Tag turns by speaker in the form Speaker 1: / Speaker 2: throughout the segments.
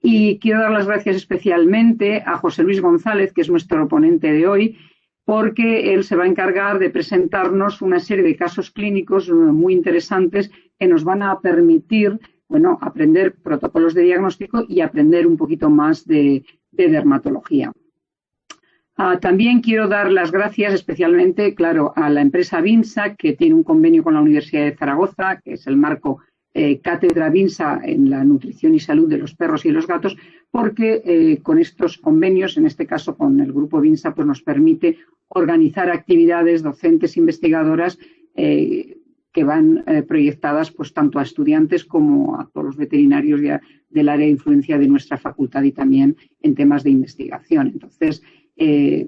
Speaker 1: Y quiero dar las gracias especialmente a José Luis González, que es nuestro ponente de hoy, porque él se va a encargar de presentarnos una serie de casos clínicos muy interesantes que nos van a permitir, bueno, aprender protocolos de diagnóstico y aprender un poquito más de dermatología. También quiero dar las gracias especialmente, claro, a la empresa Vinsa, que tiene un convenio con la Universidad de Zaragoza, que es el marco Cátedra Vinsa en la nutrición y salud de los perros y los gatos, porque con estos convenios, en este caso con el grupo Vinsa, pues nos permite organizar actividades docentes investigadoras que van proyectadas pues tanto a estudiantes como a todos los veterinarios del área de influencia de nuestra facultad y también en temas de investigación. Entonces,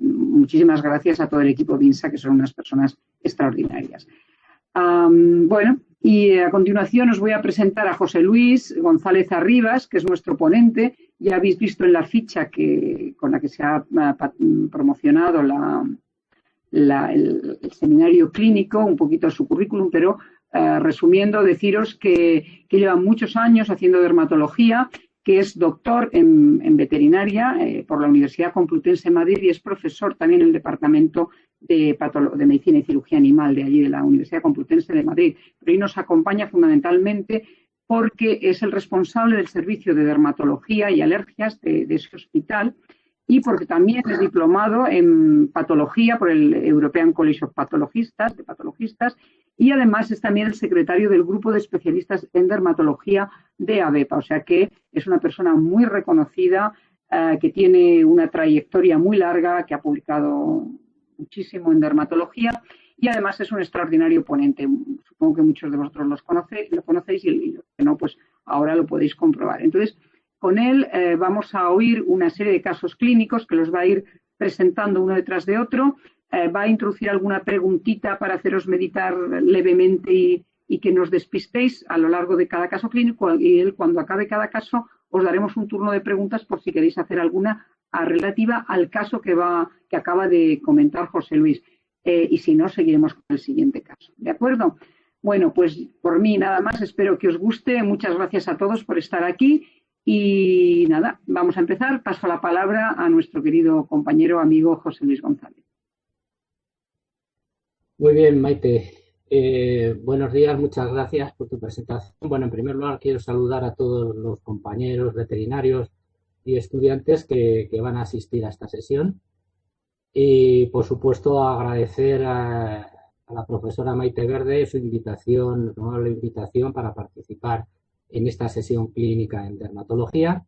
Speaker 1: muchísimas gracias a todo el equipo Vinsa, que son unas personas extraordinarias. Bueno, y a continuación os voy a presentar a José Luis González Arribas, que es nuestro ponente. Ya habéis visto en la ficha con la que se ha promocionado el seminario clínico, un poquito su currículum, pero resumiendo, deciros que lleva muchos años haciendo dermatología, que es doctor en veterinaria por la Universidad Complutense de Madrid y es profesor también en el Departamento de Medicina y Cirugía Animal de allí, de la Universidad Complutense de Madrid. Pero hoy nos acompaña fundamentalmente porque es el responsable del servicio de dermatología y alergias de ese hospital y porque también es diplomado en patología por el European College of Pathologists, de patologistas, y además es también el secretario del grupo de especialistas en dermatología de ABEPA, o sea que es una persona muy reconocida, que tiene una trayectoria muy larga, que ha publicado muchísimo en dermatología y además es un extraordinario ponente. Supongo que muchos de vosotros lo conocéis y los que no, pues ahora lo podéis comprobar. Entonces, con él vamos a oír una serie de casos clínicos que los va a ir presentando uno detrás de otro. Va a introducir alguna preguntita para haceros meditar levemente y que nos despistéis a lo largo de cada caso clínico y él, cuando acabe cada caso, os daremos un turno de preguntas por si queréis hacer alguna relativa al caso que acaba de comentar José Luis. Y si no, seguiremos con el siguiente caso. ¿De acuerdo? Bueno, pues por mí nada más. Espero que os guste. Muchas gracias a todos por estar aquí. Y nada, vamos a empezar. Paso la palabra a nuestro querido compañero, amigo José Luis González.
Speaker 2: Muy bien, Maite. Buenos días, muchas gracias por tu presentación. Bueno, en primer lugar quiero saludar a todos los compañeros veterinarios y estudiantes que van a asistir a esta sesión. Y, por supuesto, agradecer a la profesora Maite Verde su invitación, la invitación para participar en esta sesión clínica en dermatología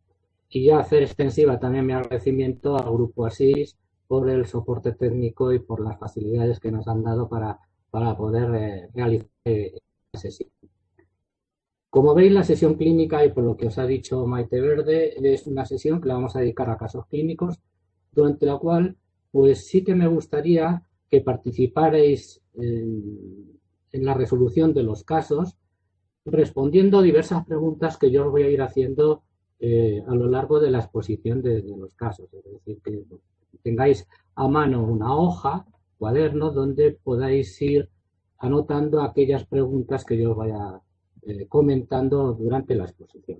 Speaker 2: y ya hacer extensiva también mi agradecimiento al Grupo ASIS por el soporte técnico y por las facilidades que nos han dado para poder realizar esta sesión. Como veis, la sesión clínica, y por lo que os ha dicho Maite Verde, es una sesión que la vamos a dedicar a casos clínicos, durante la cual pues sí que me gustaría que participarais en la resolución de los casos, respondiendo diversas preguntas que yo os voy a ir haciendo a lo largo de la exposición de los casos. Es decir, que tengáis a mano una hoja, cuaderno, donde podáis ir anotando aquellas preguntas que yo os vaya comentando durante la exposición.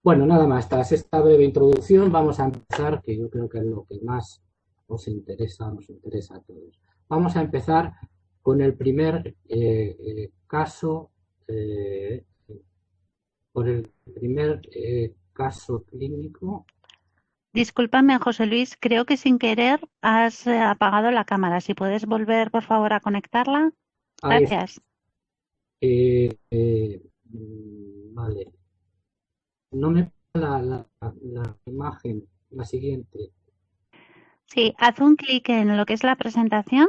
Speaker 2: Bueno, nada más, tras esta breve introducción vamos a empezar, que yo creo que es lo que más nos interesa a todos. Vamos a empezar con el primer caso, por el primer caso clínico.
Speaker 3: Discúlpame, José Luis, creo que sin querer has apagado la cámara. Si puedes volver, por favor, a conectarla. Gracias.
Speaker 2: Vale. No me la imagen, la siguiente.
Speaker 3: Sí, haz un clic en lo que es la presentación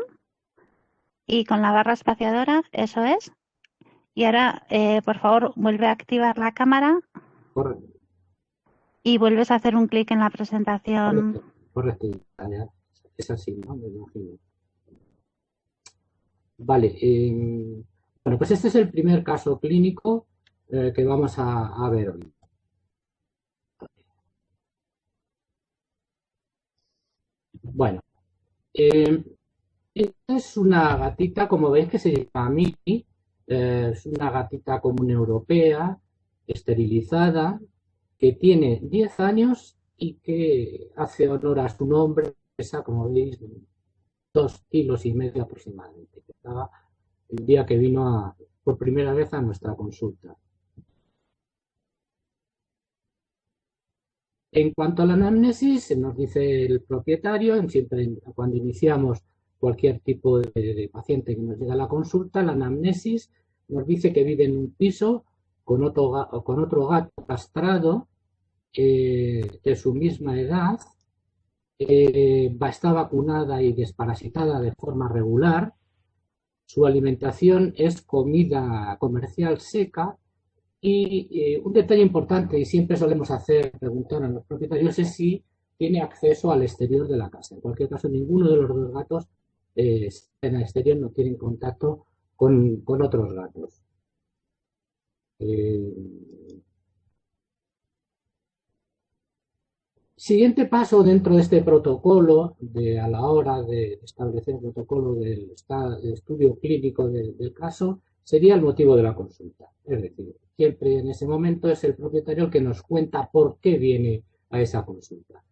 Speaker 3: y con la barra espaciadora, eso es. Y ahora, por favor, vuelve a activar la cámara.
Speaker 2: Correcto.
Speaker 3: Y vuelves a hacer un clic en la presentación.
Speaker 2: Correcto. Es así, ¿no? Me imagino. Vale. Bueno, pues este es el primer caso clínico que vamos a ver hoy. Bueno, esta es una gatita, como veis, que se llama Miki. Es una gatita común europea, esterilizada, que tiene 10 años y que hace honor a su nombre, pesa, como veis, 2,5 kilos aproximadamente, que estaba el día que vino por primera vez a nuestra consulta. En cuanto a la anamnesis, nos dice el propietario, siempre cuando iniciamos cualquier tipo de paciente que nos llega a la consulta, la anamnesis nos dice que vive en un piso con otro gato castrado de su misma edad, está vacunada y desparasitada de forma regular, su alimentación es comida comercial seca y un detalle importante, y siempre solemos preguntar a los propietarios, es si tiene acceso al exterior de la casa. En cualquier caso, ninguno de los dos gatos en el exterior, no tienen contacto con otros gatos. Siguiente paso dentro de este protocolo, a la hora de establecer el protocolo del estudio clínico del caso, sería el motivo de la consulta. Es decir, siempre en ese momento es el propietario el que nos cuenta por qué viene a esa consulta.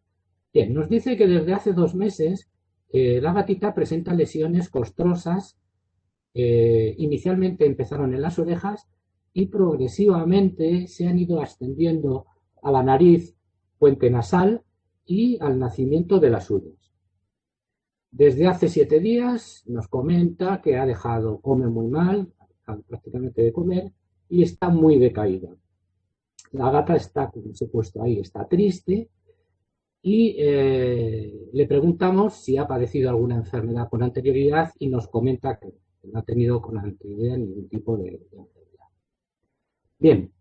Speaker 2: Bien, nos dice que desde hace 2 meses la gatita presenta lesiones costrosas. Inicialmente empezaron en las orejas y progresivamente se han ido ascendiendo a la nariz, puente nasal y al nacimiento de las uñas. Desde hace 7 días nos comenta que come muy mal, prácticamente de comer, y está muy decaída. La gata está, como os he puesto ahí, está triste y le preguntamos si ha padecido alguna enfermedad con anterioridad y nos comenta que no ha tenido con anterioridad ningún tipo de enfermedad. Bien.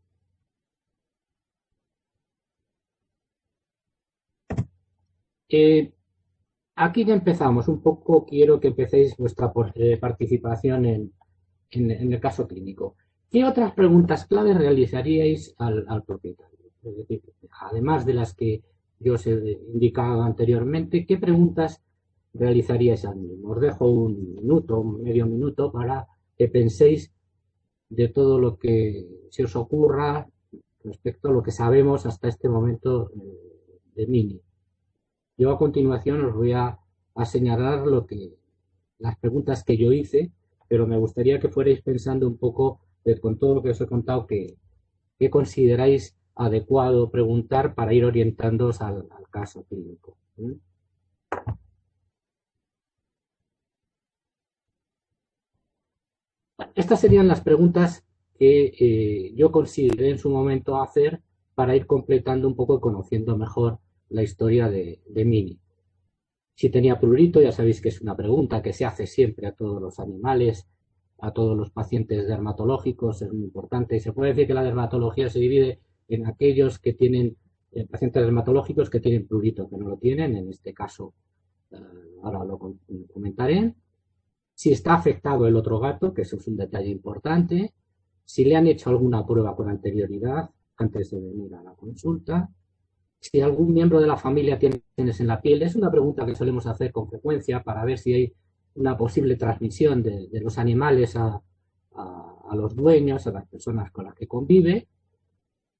Speaker 2: Aquí ya empezamos. Un poco quiero que empecéis vuestra participación en el caso clínico. ¿Qué otras preguntas claves realizaríais al propietario? Es decir, además de las que yo os he indicado anteriormente, ¿qué preguntas realizaríais al mismo? Os dejo medio minuto para que penséis de todo lo que se os ocurra respecto a lo que sabemos hasta este momento de Mini. Yo a continuación os voy a señalar las preguntas que yo hice, pero me gustaría que fuerais pensando un poco con todo lo que os he contado, qué consideráis adecuado preguntar para ir orientándoos al caso clínico. Estas serían las preguntas que yo consideré en su momento hacer para ir completando un poco y conociendo mejor la historia de Mini. Si tenía prurito, ya sabéis que es una pregunta que se hace siempre a todos los animales, a todos los pacientes dermatológicos, es muy importante. Y se puede decir que la dermatología se divide en aquellos que tienen pacientes dermatológicos que tienen prurito, que no lo tienen, en este caso ahora lo comentaré. Si está afectado el otro gato, que eso es un detalle importante. Si le han hecho alguna prueba con anterioridad antes de venir a la consulta. Si algún miembro de la familia tiene lesiones en la piel, es una pregunta que solemos hacer con frecuencia para ver si hay una posible transmisión de los animales a los dueños, a las personas con las que convive,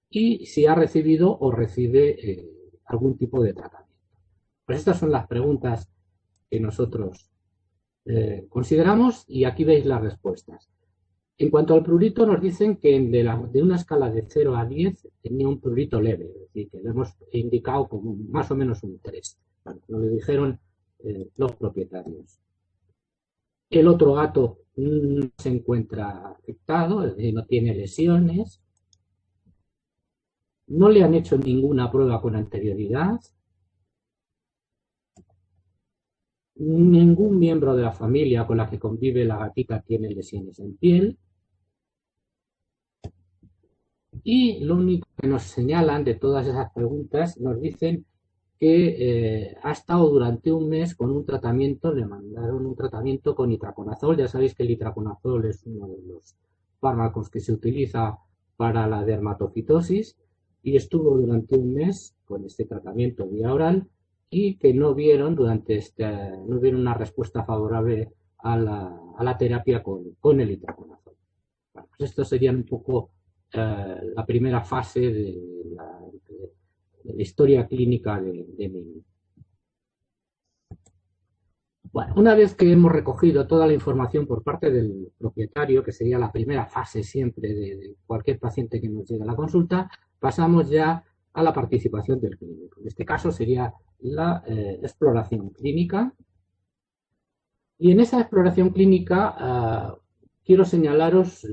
Speaker 2: y si ha recibido o recibe algún tipo de tratamiento. Pues estas son las preguntas que nosotros consideramos y aquí veis las respuestas. En cuanto al prurito, nos dicen que de una escala de 0 a 10 tenía un prurito leve, es decir, que lo hemos indicado como más o menos un 3. Bueno, nos lo dijeron los propietarios. El otro gato no se encuentra afectado, es decir, no tiene lesiones. No le han hecho ninguna prueba con anterioridad. Ningún miembro de la familia con la que convive la gatita tiene lesiones en piel. Y lo único que nos señalan de todas esas preguntas, nos dicen que ha estado durante un mes con un tratamiento, le mandaron un tratamiento con itraconazol. Ya sabéis que el itraconazol es uno de los fármacos que se utiliza para la dermatofitosis y estuvo durante un mes con este tratamiento vía oral y que no vieron una respuesta favorable a la terapia con el itraconazol. Bueno, pues estos serían un poco la primera fase de la historia clínica de Mini. Bueno, una vez que hemos recogido toda la información por parte del propietario, que sería la primera fase siempre de cualquier paciente que nos llegue a la consulta, pasamos ya a la participación del clínico. En este caso sería la exploración clínica. Y en esa exploración clínica quiero señalaros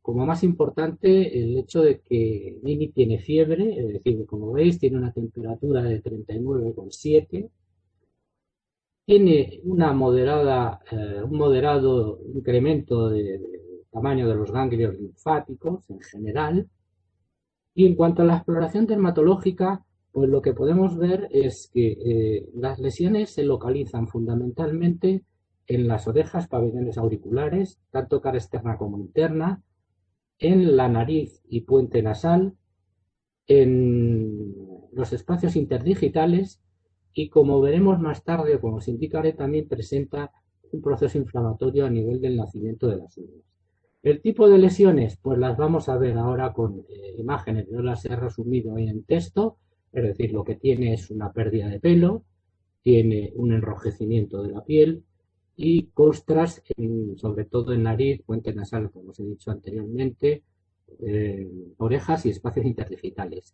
Speaker 2: como más importante el hecho de que Mini tiene fiebre, es decir, que como veis tiene una temperatura de 39,7. Tiene un moderado incremento de tamaño de los ganglios linfáticos en general. Y en cuanto a la exploración dermatológica, pues lo que podemos ver es que las lesiones se localizan fundamentalmente en las orejas, pabellones auriculares, tanto cara externa como interna, en la nariz y puente nasal, en los espacios interdigitales, y como veremos más tarde, o como os indicaré, también presenta un proceso inflamatorio a nivel del nacimiento de las uñas. El tipo de lesiones, pues las vamos a ver ahora con imágenes. Yo las he resumido hoy en texto, es decir, lo que tiene es una pérdida de pelo, tiene un enrojecimiento de la piel y costras, sobre todo en nariz, puente nasal, como os he dicho anteriormente, orejas y espacios interdigitales.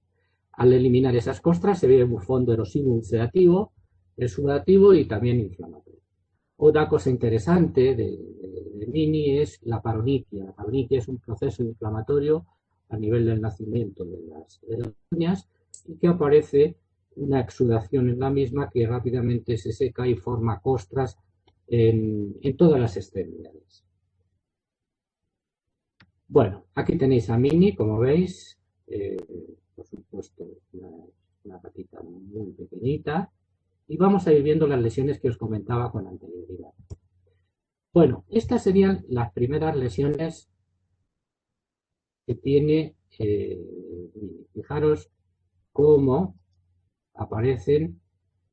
Speaker 2: Al eliminar esas costras se ve un fondo erosivo ulcerativo, exudativo y también inflamatorio. Otra cosa interesante de Mini es la paroniquia. La paroniquia es un proceso inflamatorio a nivel del nacimiento de las uñas y que aparece una exudación en la misma que rápidamente se seca y forma costras en todas las extremidades. Bueno, aquí tenéis a Mini, como veis, por supuesto, una patita muy pequeñita, y vamos a ir viendo las lesiones que os comentaba con anterioridad. Bueno, estas serían las primeras lesiones que tiene Mini. Fijaros cómo aparecen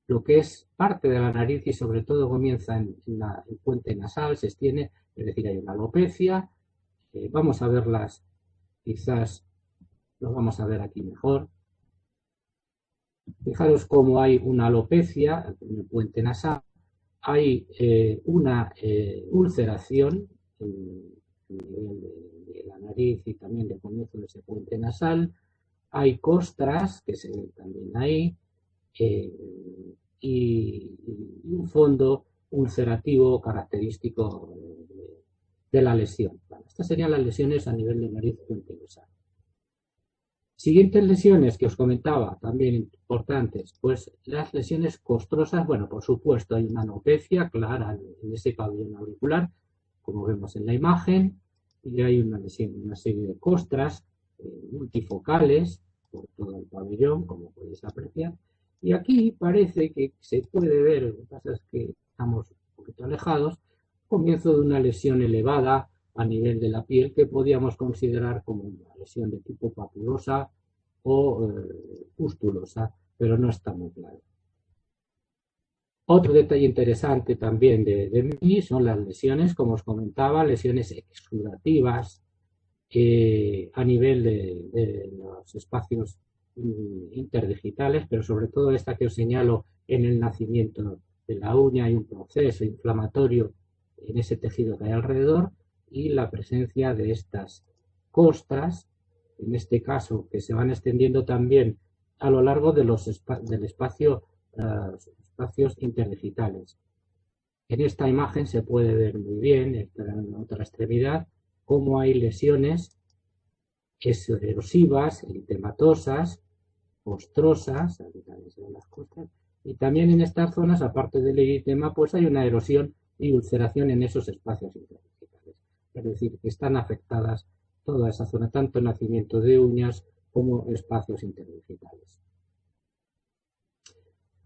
Speaker 2: lo que es parte de la nariz y sobre todo comienza en el puente nasal, se extiende, es decir, hay una alopecia. Vamos a verlas, quizás lo vamos a ver aquí mejor. Fijaros cómo hay una alopecia en el puente nasal, hay una ulceración en el nivel de la nariz y también del comienzo de ese puente nasal, hay costras que se ven también ahí, y un fondo ulcerativo característico de la lesión. Bueno, estas serían las lesiones a nivel de nariz y puente nasal. Siguientes lesiones que os comentaba, también importantes, pues las lesiones costrosas. Bueno, por supuesto hay una alopecia clara en ese pabellón auricular, como vemos en la imagen, y hay una serie de costras multifocales por todo el pabellón, como podéis apreciar. Y aquí parece que se puede ver, lo que pasa es que estamos un poquito alejados, comienzo de una lesión elevada a nivel de la piel que podríamos considerar como una lesión de tipo papulosa o pustulosa, pero no está muy claro. Otro detalle interesante también de Mini son las lesiones, como os comentaba, lesiones exudativas a nivel de los espacios interdigitales, pero sobre todo esta que os señalo en el nacimiento de la uña. Hay un proceso inflamatorio en ese tejido que hay alrededor y la presencia de estas costras, en este caso, que se van extendiendo también a lo largo de del espacios interdigitales. En esta imagen se puede ver muy bien, en la otra extremidad, cómo hay lesiones erosivas, eritematosas, costrosas, aquí también se ven las costras, y también en estas zonas, aparte del eritema, pues hay una erosión y ulceración en esos espacios interdigitales. Es decir, que están afectadas toda esa zona, tanto nacimiento de uñas como espacios interdigitales.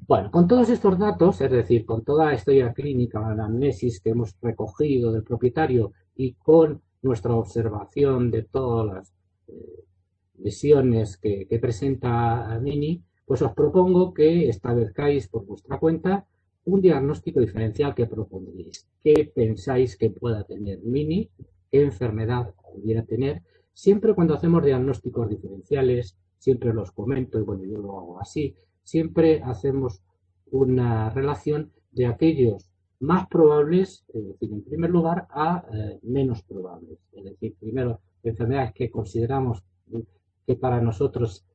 Speaker 2: Bueno, con todos estos datos, es decir, con toda la historia clínica, la anamnesis que hemos recogido del propietario y con nuestra observación de todas las lesiones que presenta Mini, pues os propongo que establezcáis por vuestra cuenta un diagnóstico diferencial que propondréis. ¿Qué pensáis que pueda tener Mini? ¿Qué enfermedad pudiera tener? Siempre cuando hacemos diagnósticos diferenciales, siempre los comento, y bueno, yo lo hago así, siempre hacemos una relación de aquellos más probables, es decir, en primer lugar, a menos probables. Es decir, primero, enfermedades que consideramos que para nosotros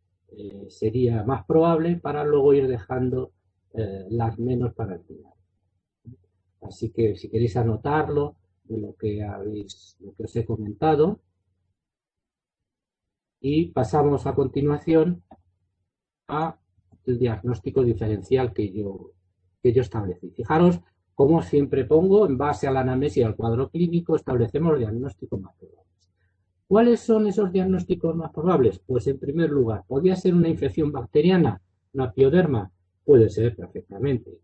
Speaker 2: sería más probable, para luego ir dejando las menos para el final. Así que si queréis anotarlo de lo que os he comentado, y pasamos a continuación al diagnóstico diferencial que yo establecí. Fijaros, como siempre pongo, en base a la anamnesis y al cuadro clínico, establecemos los diagnósticos más probables. ¿Cuáles son esos diagnósticos más probables? Pues en primer lugar, ¿podría ser una infección bacteriana, una pioderma? Puede ser perfectamente.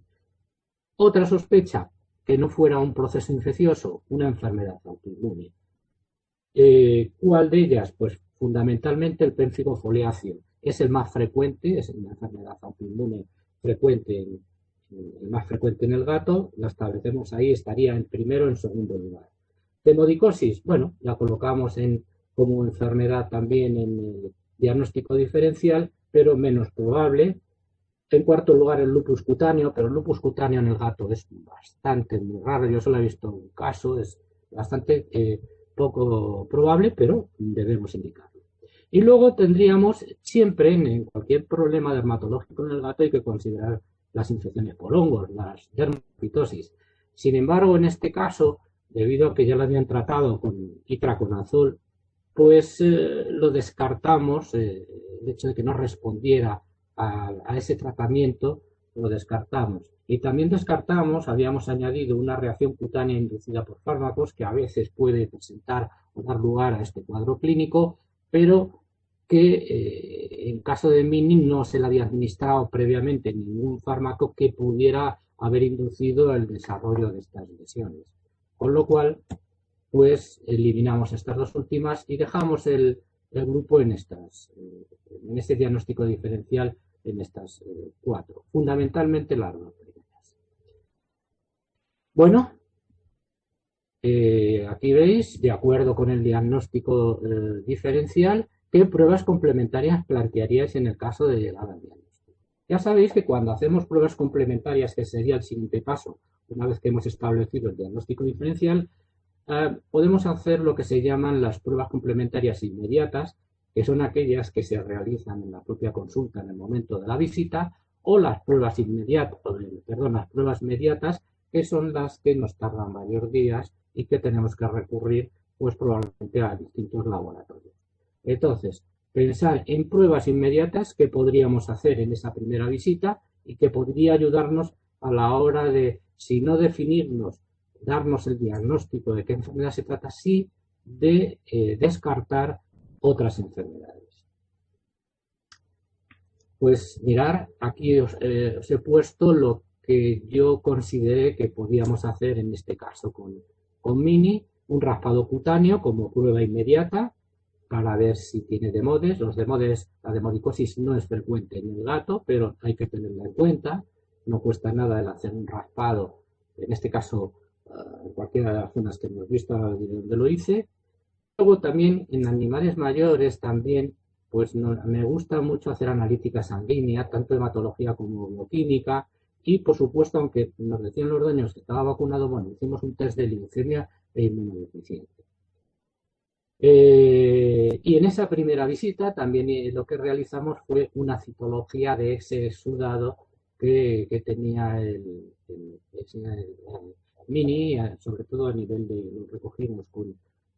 Speaker 2: Otra sospecha, que no fuera un proceso infeccioso, una enfermedad autoinmune. ¿Cuál de ellas? Pues fundamentalmente el pénfigo foliáceo. Es el más frecuente, es una enfermedad autoinmune frecuente, el más frecuente en el gato. La establecemos ahí, estaría en primero o en segundo lugar. Hemodicosis, bueno, la colocamos como enfermedad también en el diagnóstico diferencial, pero menos probable. En cuarto lugar, el lupus cutáneo, pero el lupus cutáneo en el gato es bastante muy raro. Yo solo he visto un caso, es bastante poco probable, pero debemos indicarlo. Y luego tendríamos siempre, en cualquier problema dermatológico en el gato, hay que considerar las infecciones por hongos, las dermatosis. Sin embargo, en este caso, debido a que ya lo habían tratado con itraconazol, pues lo descartamos, el hecho de que no respondiera a ese tratamiento, lo descartamos. Y también descartamos, habíamos añadido una reacción cutánea inducida por fármacos que a veces puede presentar o dar lugar a este cuadro clínico, pero que en caso de Mini no se le había administrado previamente ningún fármaco que pudiera haber inducido el desarrollo de estas lesiones. Con lo cual, pues eliminamos estas dos últimas y dejamos el grupo en este diagnóstico diferencial en estas cuatro, fundamentalmente las dos primeras. Bueno, aquí veis, de acuerdo con el diagnóstico diferencial, qué pruebas complementarias plantearíais en el caso de llegar al diagnóstico. Ya sabéis que cuando hacemos pruebas complementarias, que sería el siguiente paso, una vez que hemos establecido el diagnóstico diferencial, podemos hacer lo que se llaman las pruebas complementarias inmediatas, que son aquellas que se realizan en la propia consulta en el momento de la visita, o las pruebas las pruebas mediatas, que son las que nos tardan varios días y que tenemos que recurrir, pues probablemente a distintos laboratorios. Entonces, pensar en pruebas inmediatas que podríamos hacer en esa primera visita y que podría ayudarnos a la hora de, si no definirnos, darnos el diagnóstico de qué enfermedad se trata, sí de descartar otras enfermedades. Pues mirar, aquí os he puesto lo que yo consideré que podíamos hacer en este caso con Mini, un raspado cutáneo como prueba inmediata para ver si tiene demodes. Los demodes, la demodicosis no es frecuente en el gato, pero hay que tenerla en cuenta. No cuesta nada el hacer un raspado, en este caso en cualquiera de las zonas que hemos visto donde lo hice. Luego también en animales mayores también, pues me gusta mucho hacer analítica sanguínea, tanto hematología como bioquímica, y por supuesto, aunque nos decían los dueños que estaba vacunado, bueno, hicimos un test de leucemia e inmunodeficiente. Y en esa primera visita también lo que realizamos fue una citología de ese sudado que tenía el Mini, sobre todo a nivel de lo recogimos con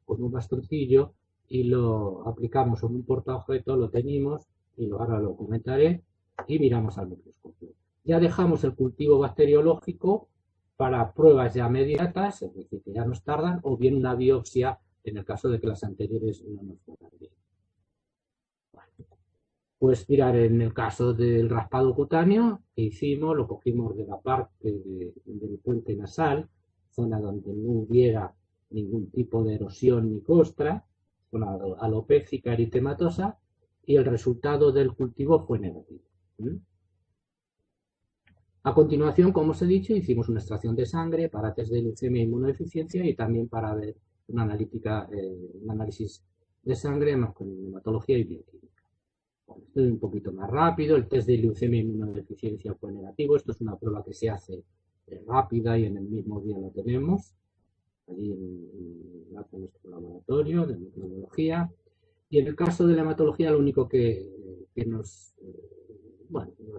Speaker 2: un bastoncillo y lo aplicamos en un portaobjeto, lo teñimos y ahora lo comentaré y miramos al microscopio. Ya dejamos el cultivo bacteriológico para pruebas ya inmediatas, es decir, que ya nos tardan, o bien una biopsia en el caso de que las anteriores no nos fueran bien. Bueno, pues mirar, en el caso del raspado cutáneo que hicimos, lo cogimos de la parte del puente nasal, zona donde no hubiera ningún tipo de erosión ni costra, zona alopécica eritematosa, y el resultado del cultivo fue negativo. A continuación, como os he dicho, hicimos una extracción de sangre para test de leucemia e inmunodeficiencia y también para ver una analítica, un análisis de sangre con hematología y bioquímica. Bueno, esto es un poquito más rápido. El test de leucemia e inmunodeficiencia fue negativo. Esto es una prueba que se hace rápida y en el mismo día lo tenemos. Allí en nuestro laboratorio de microbiología. Y en el caso de la hematología, lo único que nos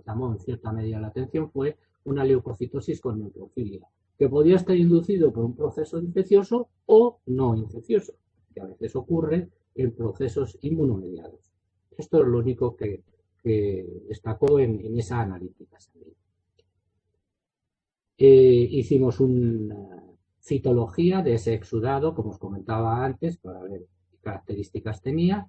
Speaker 2: llamó en cierta medida la atención fue una leucocitosis con neutrofilia, que podía estar inducido por un proceso infeccioso o no infeccioso, que a veces ocurre en procesos inmunomediados. Esto es lo único que destacó en esa analítica. Hicimos una citología de ese exudado, como os comentaba antes, para ver qué características tenía,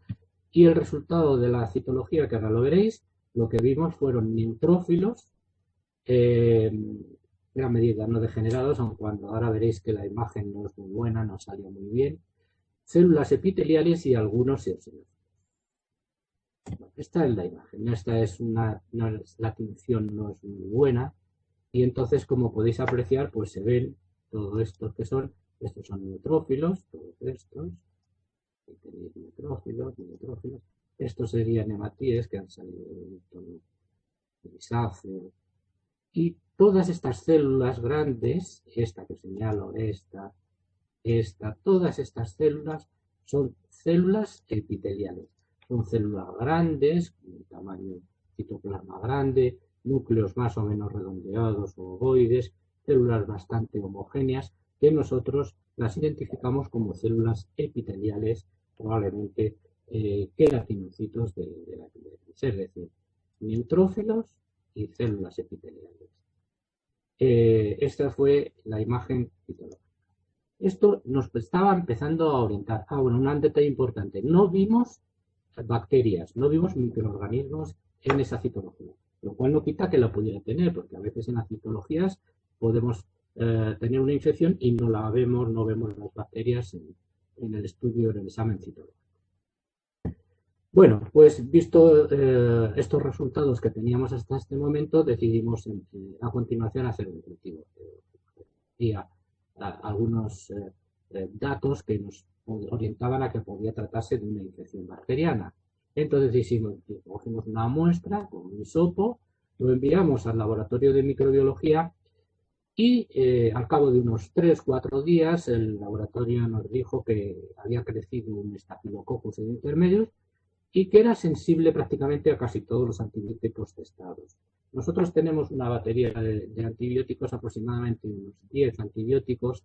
Speaker 2: y el resultado de la citología, que ahora lo veréis, lo que vimos fueron neutrófilos, en gran medida no degenerados, aun cuando ahora veréis que la imagen no es muy buena, no salió muy bien, células epiteliales y algunos eosinófilos. Esta es la imagen, la tinción no es muy buena, y entonces, como podéis apreciar, pues se ven todos estos que son, estos son neutrófilos, todos estos, neutrófilos, estos serían hematíes que han salido del tono grisáceo, y todas estas células grandes, esta que señalo, todas estas células son células epiteliales, son células grandes, con un tamaño citoplasma grande, núcleos más o menos redondeados o ovoides, células bastante homogéneas, que nosotros las identificamos como células epiteliales, probablemente queratinocitos de la epidermis, es decir, neutrófilos y células epiteliales. Esta fue la imagen citológica. Esto nos estaba empezando a orientar. Bueno, un detalle importante. No vimos bacterias, no vimos microorganismos en esa citología, lo cual no quita que la pudiera tener, porque a veces en las citologías podemos tener una infección y no la vemos, no vemos las bacterias en el estudio, en el examen citológico. Bueno, pues visto estos resultados que teníamos hasta este momento, decidimos a continuación hacer un cultivo. Había algunos datos que nos orientaban a que podía tratarse de una infección bacteriana. Entonces cogimos una muestra con un hisopo, lo enviamos al laboratorio de microbiología y al cabo de unos 3-4 días el laboratorio nos dijo que había crecido un Staphylococcus en intermedios y que era sensible prácticamente a casi todos los antibióticos testados. Nosotros tenemos una batería de antibióticos, aproximadamente unos 10 antibióticos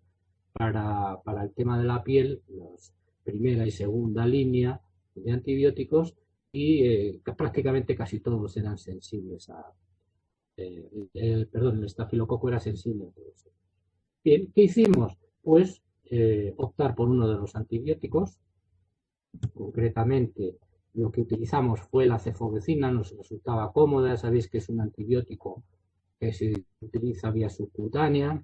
Speaker 2: para el tema de la piel, la primera y segunda línea de antibióticos, y prácticamente casi todos eran sensibles el estafilococo era sensible a todo eso. Bien, ¿qué hicimos? Pues optar por uno de los antibióticos, concretamente lo que utilizamos fue la cefovecina, nos resultaba cómoda, sabéis que es un antibiótico que se utiliza vía subcutánea,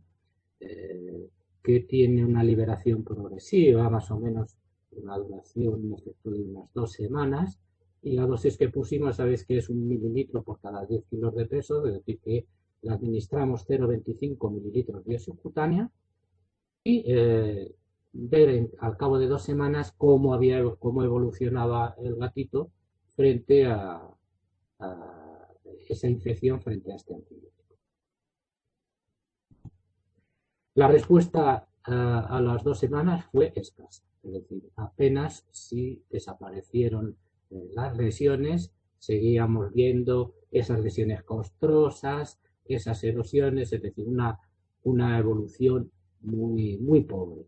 Speaker 2: que tiene una liberación progresiva, más o menos una duración, un efecto de unas 2 semanas, y la dosis que pusimos, sabéis que es 1 mililitro por cada 10 kilos de peso, es decir, que le administramos 0,25 mililitros vía subcutánea, y ver al cabo de 2 semanas cómo evolucionaba el gatito frente a esa infección frente a este antibiótico. La respuesta a las 2 semanas fue escasa, es decir, apenas si desaparecieron las lesiones, seguíamos viendo esas lesiones costrosas, esas erosiones, es decir, una evolución muy, muy pobre.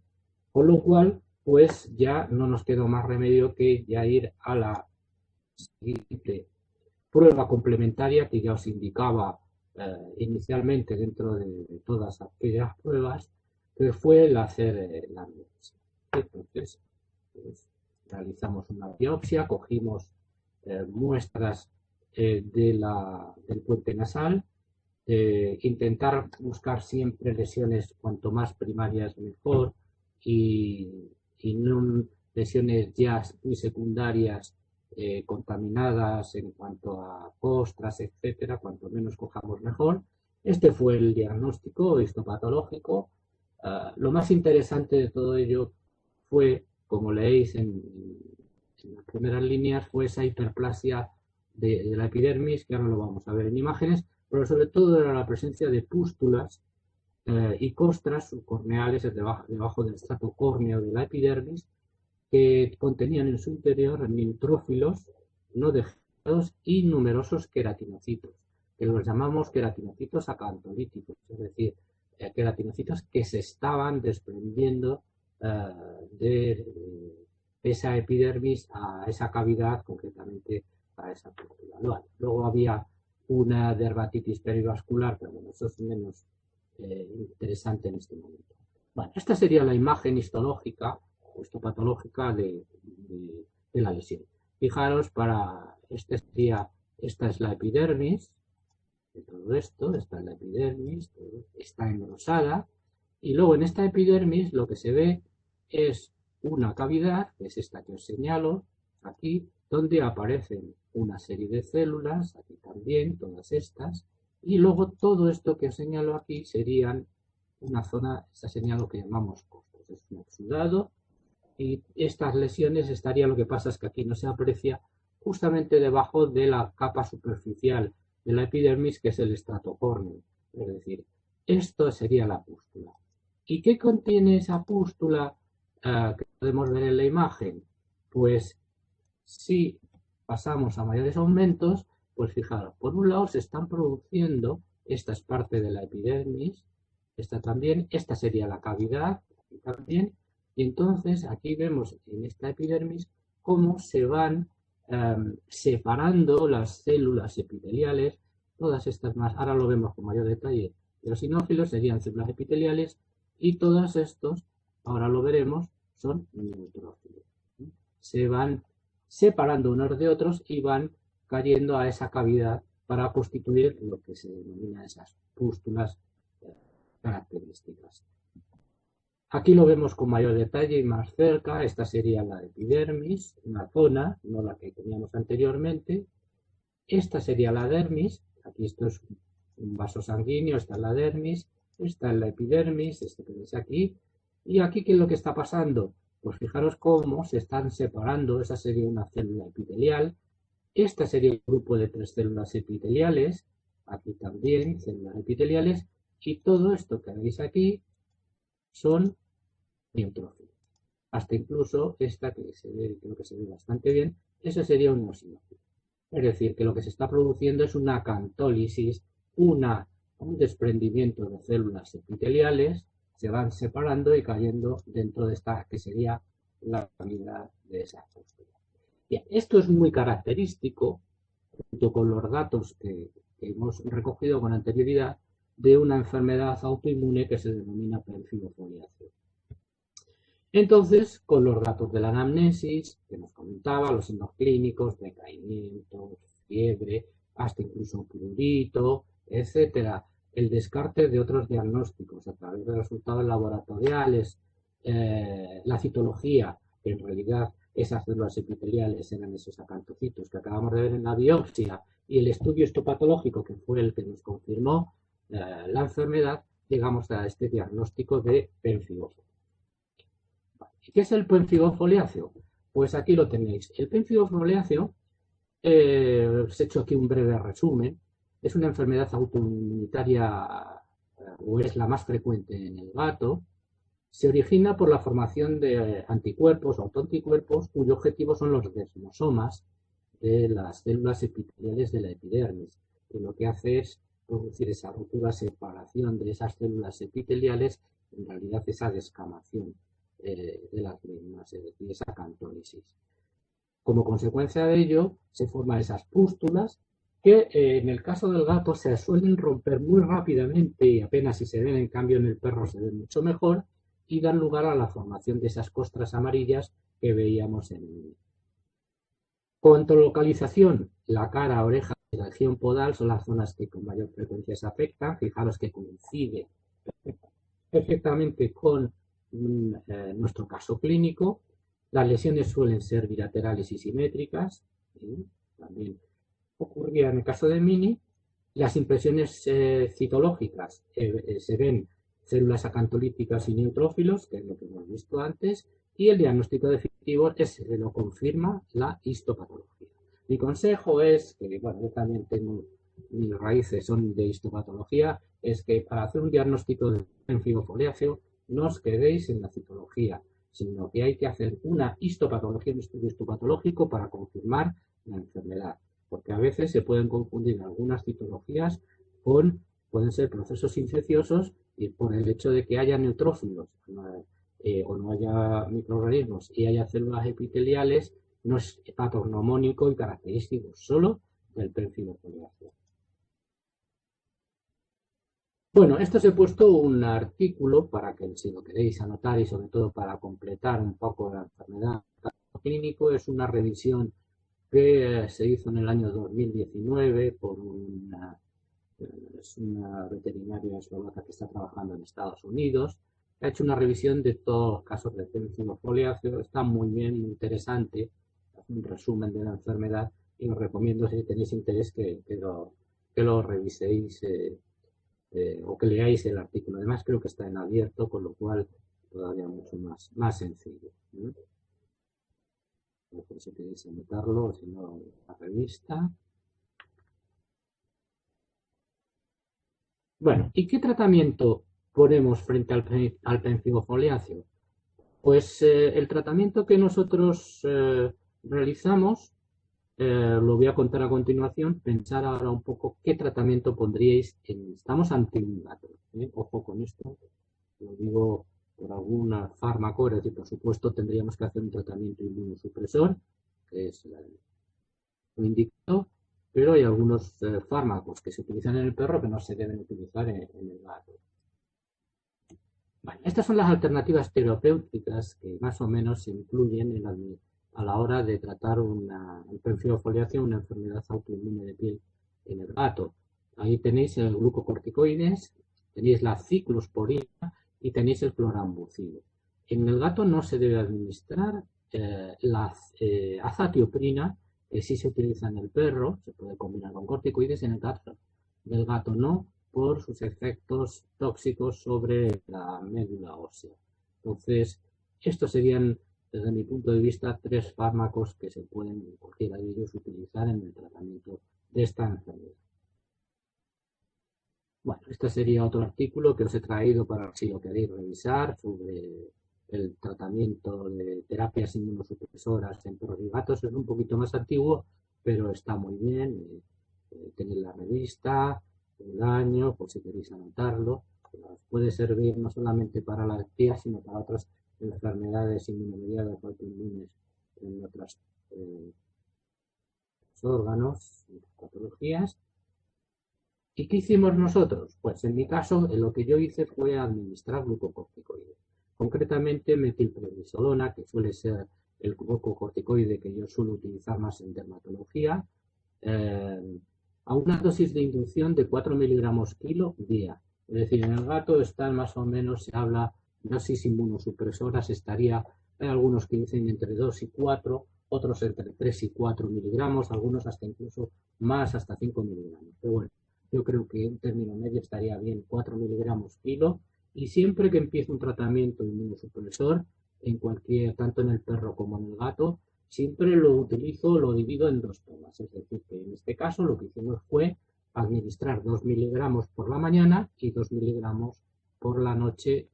Speaker 2: Con lo cual, pues ya no nos quedó más remedio que ya ir a la siguiente prueba complementaria que ya os indicaba inicialmente dentro de todas aquellas pruebas, que fue el hacer la biopsia. Entonces, pues, realizamos una biopsia, cogimos muestras del puente nasal, intentar buscar siempre lesiones cuanto más primarias mejor y no lesiones ya muy secundarias contaminadas en cuanto a costras, etcétera, cuanto menos cojamos mejor. Este fue el diagnóstico histopatológico. Lo más interesante de todo ello fue, como leéis en en las primeras líneas fue esa hiperplasia de la epidermis, que ahora lo vamos a ver en imágenes, pero sobre todo era la presencia de pústulas y costras subcorneales debajo del estrato córneo de la epidermis, que contenían en su interior neutrófilos no degenerados y numerosos queratinocitos, que los llamamos queratinocitos acantolíticos, es decir, queratinocitos que se estaban desprendiendo de esa epidermis a esa cavidad, concretamente a esa pústula. Luego había una dermatitis perivascular, pero bueno, eso es menos interesante en este momento. Bueno, esta sería la imagen histológica o histopatológica de la lesión. Fijaros, esta es la epidermis de todo esto, esta es la epidermis, está engrosada, y luego en esta epidermis lo que se ve es una cavidad, que es esta que os señalo aquí, donde aparecen una serie de células, aquí también, todas estas, y luego todo esto que os señalo aquí serían una zona, esta señalo que llamamos costos, es un exudado, y estas lesiones estarían, lo que pasa es que aquí no se aprecia, justamente debajo de la capa superficial de la epidermis, que es el estrato córneo. Es decir, esto sería la pústula. ¿Y qué contiene esa pústula que podemos ver en la imagen? Pues si pasamos a mayores aumentos, pues fijaros, por un lado se están produciendo, esta es parte de la epidermis, esta también, esta sería la cavidad, aquí también, y entonces aquí vemos en esta epidermis cómo se van separando las células epiteliales, todas estas más, ahora lo vemos con mayor detalle, los sinófilos serían células epiteliales y todos estos, ahora lo veremos, son neutrófilos. Se van separando unos de otros y van cayendo a esa cavidad para constituir lo que se denomina esas pústulas características. Aquí lo vemos con mayor detalle y más cerca. Esta sería la epidermis, una zona, no la que teníamos anteriormente. Esta sería la dermis, aquí esto es un vaso sanguíneo, esta es la dermis, esta es la epidermis, esto que veis aquí. Y aquí, ¿qué es lo que está pasando? Pues fijaros cómo se están separando, esa sería una célula epitelial, esta sería un grupo de 3 células epiteliales, aquí también células epiteliales, y todo esto que veis aquí son neutrófilos. Hasta incluso esta que se ve, creo que se ve bastante bien, eso sería un eosinófilo. Es decir, que lo que se está produciendo es una acantólisis, un desprendimiento de células epiteliales, se van separando y cayendo dentro de esta que sería la cavidad de esa pústula. Bien, esto es muy característico, junto con los datos que hemos recogido con anterioridad, de una enfermedad autoinmune que se denomina pérfido-foliáceo. Entonces, con los datos de la anamnesis, que nos comentaba, los signos clínicos, decaimiento, fiebre, hasta incluso prurito, etcétera, el descarte de otros diagnósticos a través de resultados laboratoriales, la citología, que en realidad esas células epiteliales eran esos acantocitos que acabamos de ver en la biopsia, y el estudio histopatológico, que fue el que nos confirmó la enfermedad, llegamos a este diagnóstico de pérfido. ¿Y qué es el pérfido foliáceo? Pues aquí lo tenéis. El pérfido foliáceo, os he hecho aquí un breve resumen, es una enfermedad autoinmunitaria, o es la más frecuente en el gato. Se origina por la formación de anticuerpos o autoanticuerpos cuyo objetivo son los desmosomas de las células epiteliales de la epidermis, que lo que hace es producir esa ruptura, separación de esas células epiteliales, en realidad esa descamación de las mismas, es decir, esa acantólisis. Como consecuencia de ello, se forman esas pústulas que en el caso del gato se suelen romper muy rápidamente y apenas si se ven, en cambio en el perro se ven mucho mejor, y dan lugar a la formación de esas costras amarillas que veíamos en el vídeo. Cuanto a localización, la cara, oreja y la región podal son las zonas que con mayor frecuencia se afectan. Fijaros que coincide perfectamente con nuestro caso clínico. Las lesiones suelen ser bilaterales y simétricas, también ocurría en el caso de Mini. Las impresiones citológicas se ven células acantolíticas y neutrófilos, que es lo que hemos visto antes, y el diagnóstico definitivo lo confirma la histopatología. Mi consejo es, que bueno, yo también tengo, mis raíces son de histopatología, es que para hacer un diagnóstico de penfigofoliáceo no os quedéis en la citología, sino que hay que hacer una histopatología, un estudio histopatológico para confirmar la enfermedad, porque a veces se pueden confundir algunas citologías pueden ser procesos infecciosos y por el hecho de que haya neutrófilos o no haya microorganismos y haya células epiteliales, no es patognomónico y característico solo del penfigofoliáceo. Bueno, esto os he puesto un artículo para que si lo queréis anotar y sobre todo para completar un poco la enfermedad clínico. Es una revisión que se hizo en el año 2019 por una veterinaria eslovaca que está trabajando en Estados Unidos. Ha hecho una revisión de todos los casos de penfigofoliáceo. Está muy bien, muy interesante. Hace un resumen de la enfermedad y os recomiendo, si tenéis interés, que lo reviséis o que leáis el artículo. Además, creo que está en abierto, con lo cual todavía mucho más sencillo. Por si queréis anotarlo, si no, la revista. Bueno, ¿y qué tratamiento ponemos frente al penfigofoliáceo? Pues el tratamiento que nosotros realizamos, lo voy a contar a continuación. Pensar ahora un poco qué tratamiento pondríais. Estamos ante un gato, ojo con esto, lo digo por algún fármaco, es decir, por supuesto tendríamos que hacer un tratamiento inmunosupresor, que es lo indicado, pero hay algunos fármacos que se utilizan en el perro que no se deben utilizar en el gato. Bueno, estas son las alternativas terapéuticas que más o menos se incluyen a la hora de tratar el penfigofoliáceo, una enfermedad autoinmune de piel en el gato. Ahí tenéis el glucocorticoides, tenéis la ciclosporina y tenéis el clorambucilo. En el gato no se debe administrar la azatioprina, que sí se utiliza en el perro, se puede combinar con corticoides. En el caso del gato no, por sus efectos tóxicos sobre la médula ósea. Entonces, estos serían, desde mi punto de vista, 3 fármacos que se pueden, cualquiera de ellos, utilizar en el tratamiento de esta enfermedad. Bueno, este sería otro artículo que os he traído para, si lo queréis revisar, sobre el tratamiento de terapias inmunosupresoras en perros y gatos. Es un poquito más antiguo, pero está muy bien. Tenéis la revista, el año, por si queréis anotarlo. Os puede servir no solamente para la piel, sino para otras enfermedades inmunomediadas o autoinmunes en otros órganos, patologías. ¿Y qué hicimos nosotros? Pues en mi caso, lo que yo hice fue administrar glucocorticoides. Concretamente metilprednisolona, que suele ser el glucocorticoide que yo suelo utilizar más en dermatología, a una dosis de inducción de 4 miligramos kilo día. Es decir, en el gato están más o menos, se habla, dosis inmunosupresoras, estaría, hay algunos que dicen entre 2 y 4, otros entre 3 y 4 miligramos, algunos hasta incluso más, hasta 5 miligramos. Pero bueno, yo creo que un término medio estaría bien, 4 miligramos kilo, y siempre que empiece un tratamiento inmunosupresor, tanto en el perro como en el gato, siempre lo divido en 2 tomas. Es decir, que en este caso lo que hicimos fue administrar 2 miligramos por la mañana y 2 miligramos por la noche,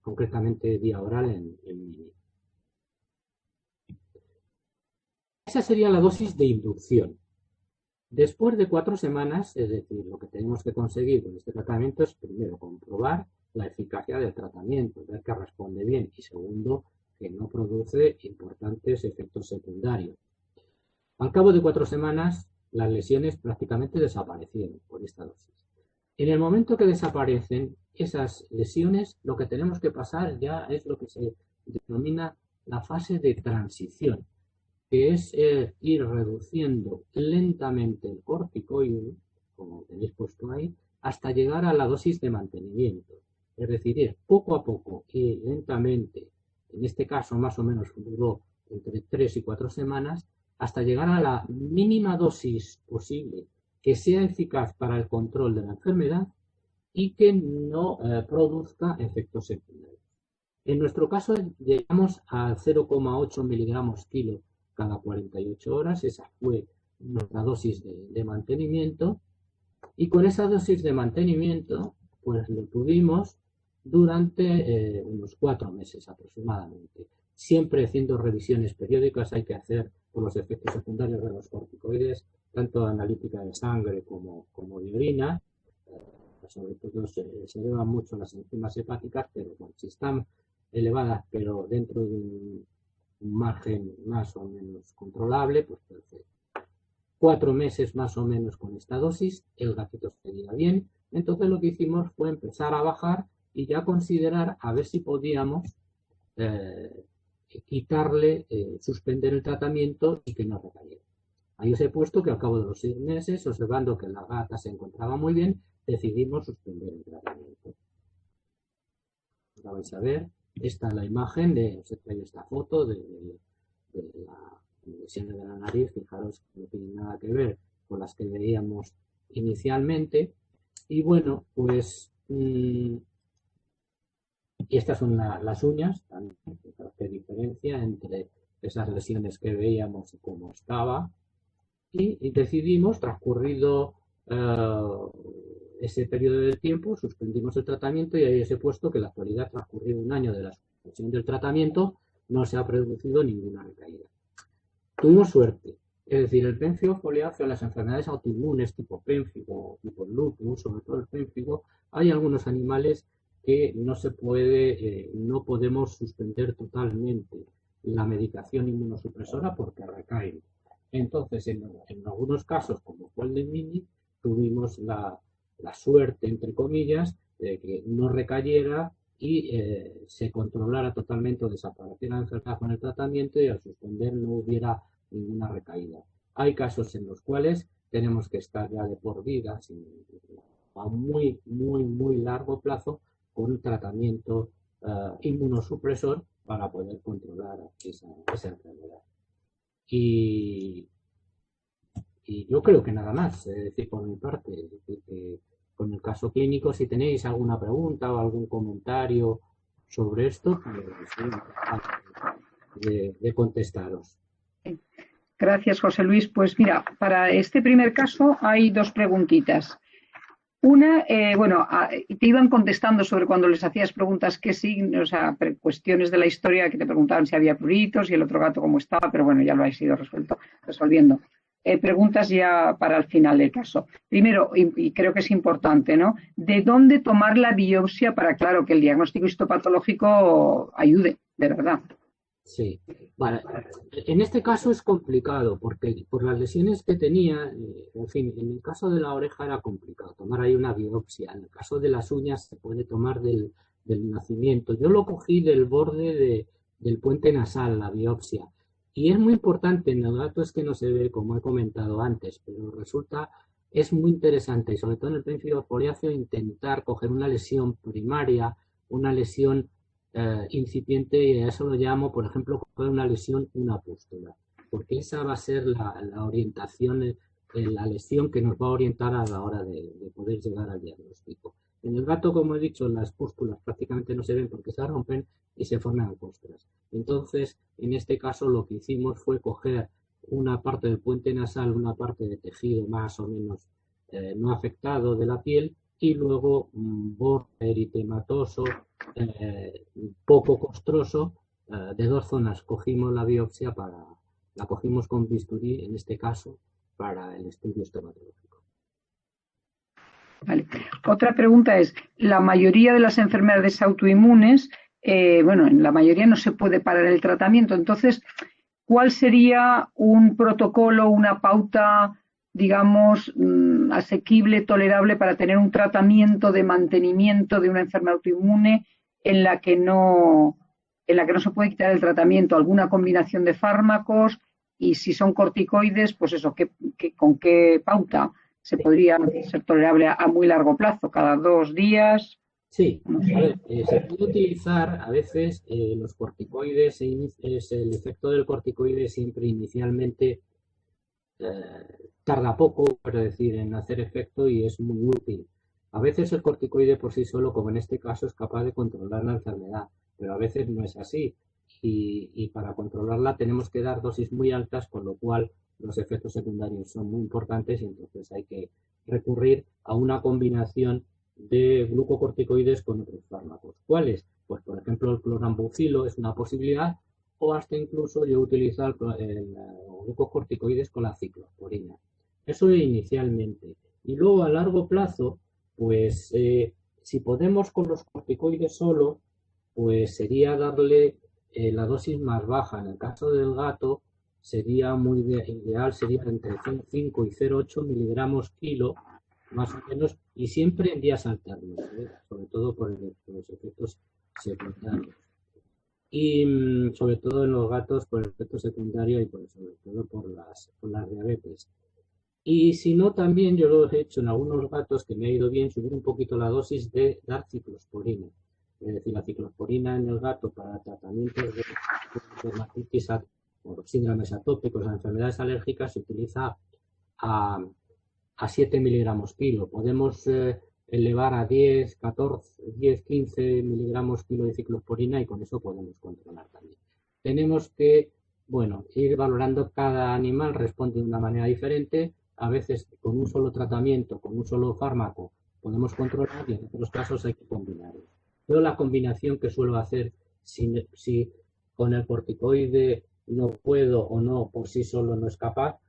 Speaker 2: concretamente vía oral en mini. Esa sería la dosis de inducción. Después de 4 semanas, es decir, lo que tenemos que conseguir con este tratamiento es, primero, comprobar la eficacia del tratamiento, ver que responde bien, y segundo, que no produce importantes efectos secundarios. Al cabo de 4 semanas, las lesiones prácticamente desaparecieron por esta dosis. En el momento que desaparecen esas lesiones, lo que tenemos que pasar ya es lo que se denomina la fase de transición, que es ir reduciendo lentamente el corticoide, como tenéis puesto ahí, hasta llegar a la dosis de mantenimiento. Es decir, ir poco a poco y lentamente, en este caso más o menos duró entre 3 y 4 semanas, hasta llegar a la mínima dosis posible que sea eficaz para el control de la enfermedad y que no produzca efectos secundarios. En nuestro caso llegamos a 0,8 miligramos kilo cada 48 horas, esa fue nuestra dosis de mantenimiento, y con esa dosis de mantenimiento pues lo tuvimos durante unos 4 meses aproximadamente, siempre haciendo revisiones periódicas. Hay que hacer por los efectos secundarios de los corticoides, tanto analítica de sangre como de orina. Sobre todo se elevan mucho las enzimas hepáticas, pero bueno, si están elevadas pero dentro de un margen más o menos controlable, pues perfecto. 4 meses más o menos con esta dosis, el gatito seguía bien. Entonces lo que hicimos fue empezar a bajar y ya considerar a ver si podíamos quitarle, suspender el tratamiento y que no recayera. Ahí os he puesto que al cabo de los 6 meses, observando que la gata se encontraba muy bien, decidimos suspender el tratamiento. Ahora vais a ver, esta es la imagen, os he traído esta foto de la lesiones de la nariz. Fijaros que no tiene nada que ver con las que veíamos inicialmente. Y bueno, pues y estas son las uñas, también. Fijaros qué diferencia entre esas lesiones que veíamos y cómo estaba. Y decidimos, transcurrido ese periodo de tiempo, suspendimos el tratamiento, y ahí os he puesto que en la actualidad, transcurrido 1 año de la suspensión del tratamiento, no se ha producido ninguna recaída. Tuvimos suerte, es decir, el pénfigo foliáceo, las enfermedades autoinmunes tipo pénfigo, tipo lupus, sobre todo el pénfigo, hay algunos animales que no se puede, no podemos suspender totalmente la medicación inmunosupresora porque recaen. Entonces, en algunos casos, como fue el de Mini, tuvimos la suerte, entre comillas, de que no recayera y se controlara totalmente o desapareciera la enfermedad con el tratamiento, y al suspender no hubiera ninguna recaída. Hay casos en los cuales tenemos que estar ya de por vida, a muy, muy, muy largo plazo, con un tratamiento inmunosupresor para poder controlar esa enfermedad. Y yo creo que nada más, es decir, por mi parte, es decir, que con el caso clínico, si tenéis alguna pregunta o algún comentario sobre esto, pues de contestaros.
Speaker 1: Gracias, José Luis. Pues mira, para este primer caso hay 2 preguntitas. Una, te iban contestando sobre cuando les hacías preguntas qué signos, o sea, cuestiones de la historia, que te preguntaban si había pruritos y el otro gato cómo estaba, pero bueno, ya lo habéis ido resolviendo. Preguntas ya para el final del caso. Primero, y creo que es importante, ¿no? ¿De dónde tomar la biopsia para, claro, que el diagnóstico histopatológico ayude, de verdad?
Speaker 2: Sí, vale. En este caso es complicado porque por las lesiones que tenía, en fin, en el caso de la oreja era complicado tomar ahí una biopsia. En el caso de las uñas se puede tomar del nacimiento. Yo lo cogí del borde del puente nasal, la biopsia. Y es muy importante, en el gato es que no se ve, como he comentado antes, pero es muy interesante, y sobre todo en el pénfigo foliáceo, intentar coger una lesión primaria, una lesión incipiente, y a eso lo llamo, por ejemplo, coger una lesión, una pústula, porque esa va a ser la orientación, la lesión que nos va a orientar a la hora de poder llegar al diagnóstico. En el gato, como he dicho, las pústulas prácticamente no se ven porque se rompen y se forman costras. Entonces, en este caso lo que hicimos fue coger una parte del puente nasal, una parte de tejido más o menos no afectado de la piel, y luego un borde eritematoso, poco costroso, de 2 zonas. Cogimos la biopsia, la cogimos con bisturí, en este caso, para el estudio estomatológico.
Speaker 1: Vale. Otra pregunta es, la mayoría de las enfermedades autoinmunes, en la mayoría no se puede parar el tratamiento. Entonces, ¿cuál sería un protocolo, una pauta, digamos, asequible, tolerable para tener un tratamiento de mantenimiento de una enfermedad autoinmune en la que no se puede quitar el tratamiento? ¿Alguna combinación de fármacos? Y si son corticoides, pues eso, ¿con qué pauta se podría ser tolerable a muy largo plazo? ¿Cada 2 días?
Speaker 2: Sí, a ver, se puede utilizar a veces los corticoides, el efecto del corticoide siempre inicialmente tarda poco, pero decir, en hacer efecto, y es muy útil. A veces el corticoide por sí solo, como en este caso, es capaz de controlar la enfermedad, pero a veces no es así. Y para controlarla tenemos que dar dosis muy altas, con lo cual los efectos secundarios son muy importantes y entonces hay que recurrir a una combinación de glucocorticoides con otros fármacos. ¿Cuáles? Pues por ejemplo el clorambucilo es una posibilidad, o hasta incluso yo utilizo el glucocorticoides con la ciclosporina. Eso inicialmente. Y luego a largo plazo, pues si podemos con los corticoides solo, pues sería darle la dosis más baja. En el caso del gato sería muy ideal, sería entre 0,5 y 0,8 miligramos kilo, más o menos, y siempre en días alternos, sobre todo por los efectos secundarios. Y sobre todo en los gatos por el efecto secundario y sobre todo por las diabetes. Y si no, también yo lo he hecho en algunos gatos que me ha ido bien, subir un poquito la dosis de dar ciclosporina. Es decir, la ciclosporina en el gato para tratamientos de dermatitis o síndromes atópicos, enfermedades alérgicas, se utiliza a 7 miligramos kilo. Podemos elevar a 10, 14, 10, 15 miligramos kilo de ciclosporina y con eso podemos controlar también. Tenemos que, bueno, ir valorando cada animal, responde de una manera diferente. A veces con un solo tratamiento, con un solo fármaco, podemos controlar y en otros casos hay que combinarlos. Yo la combinación que suelo hacer, si con el corticoide no puedo o no, por sí solo no es capaz,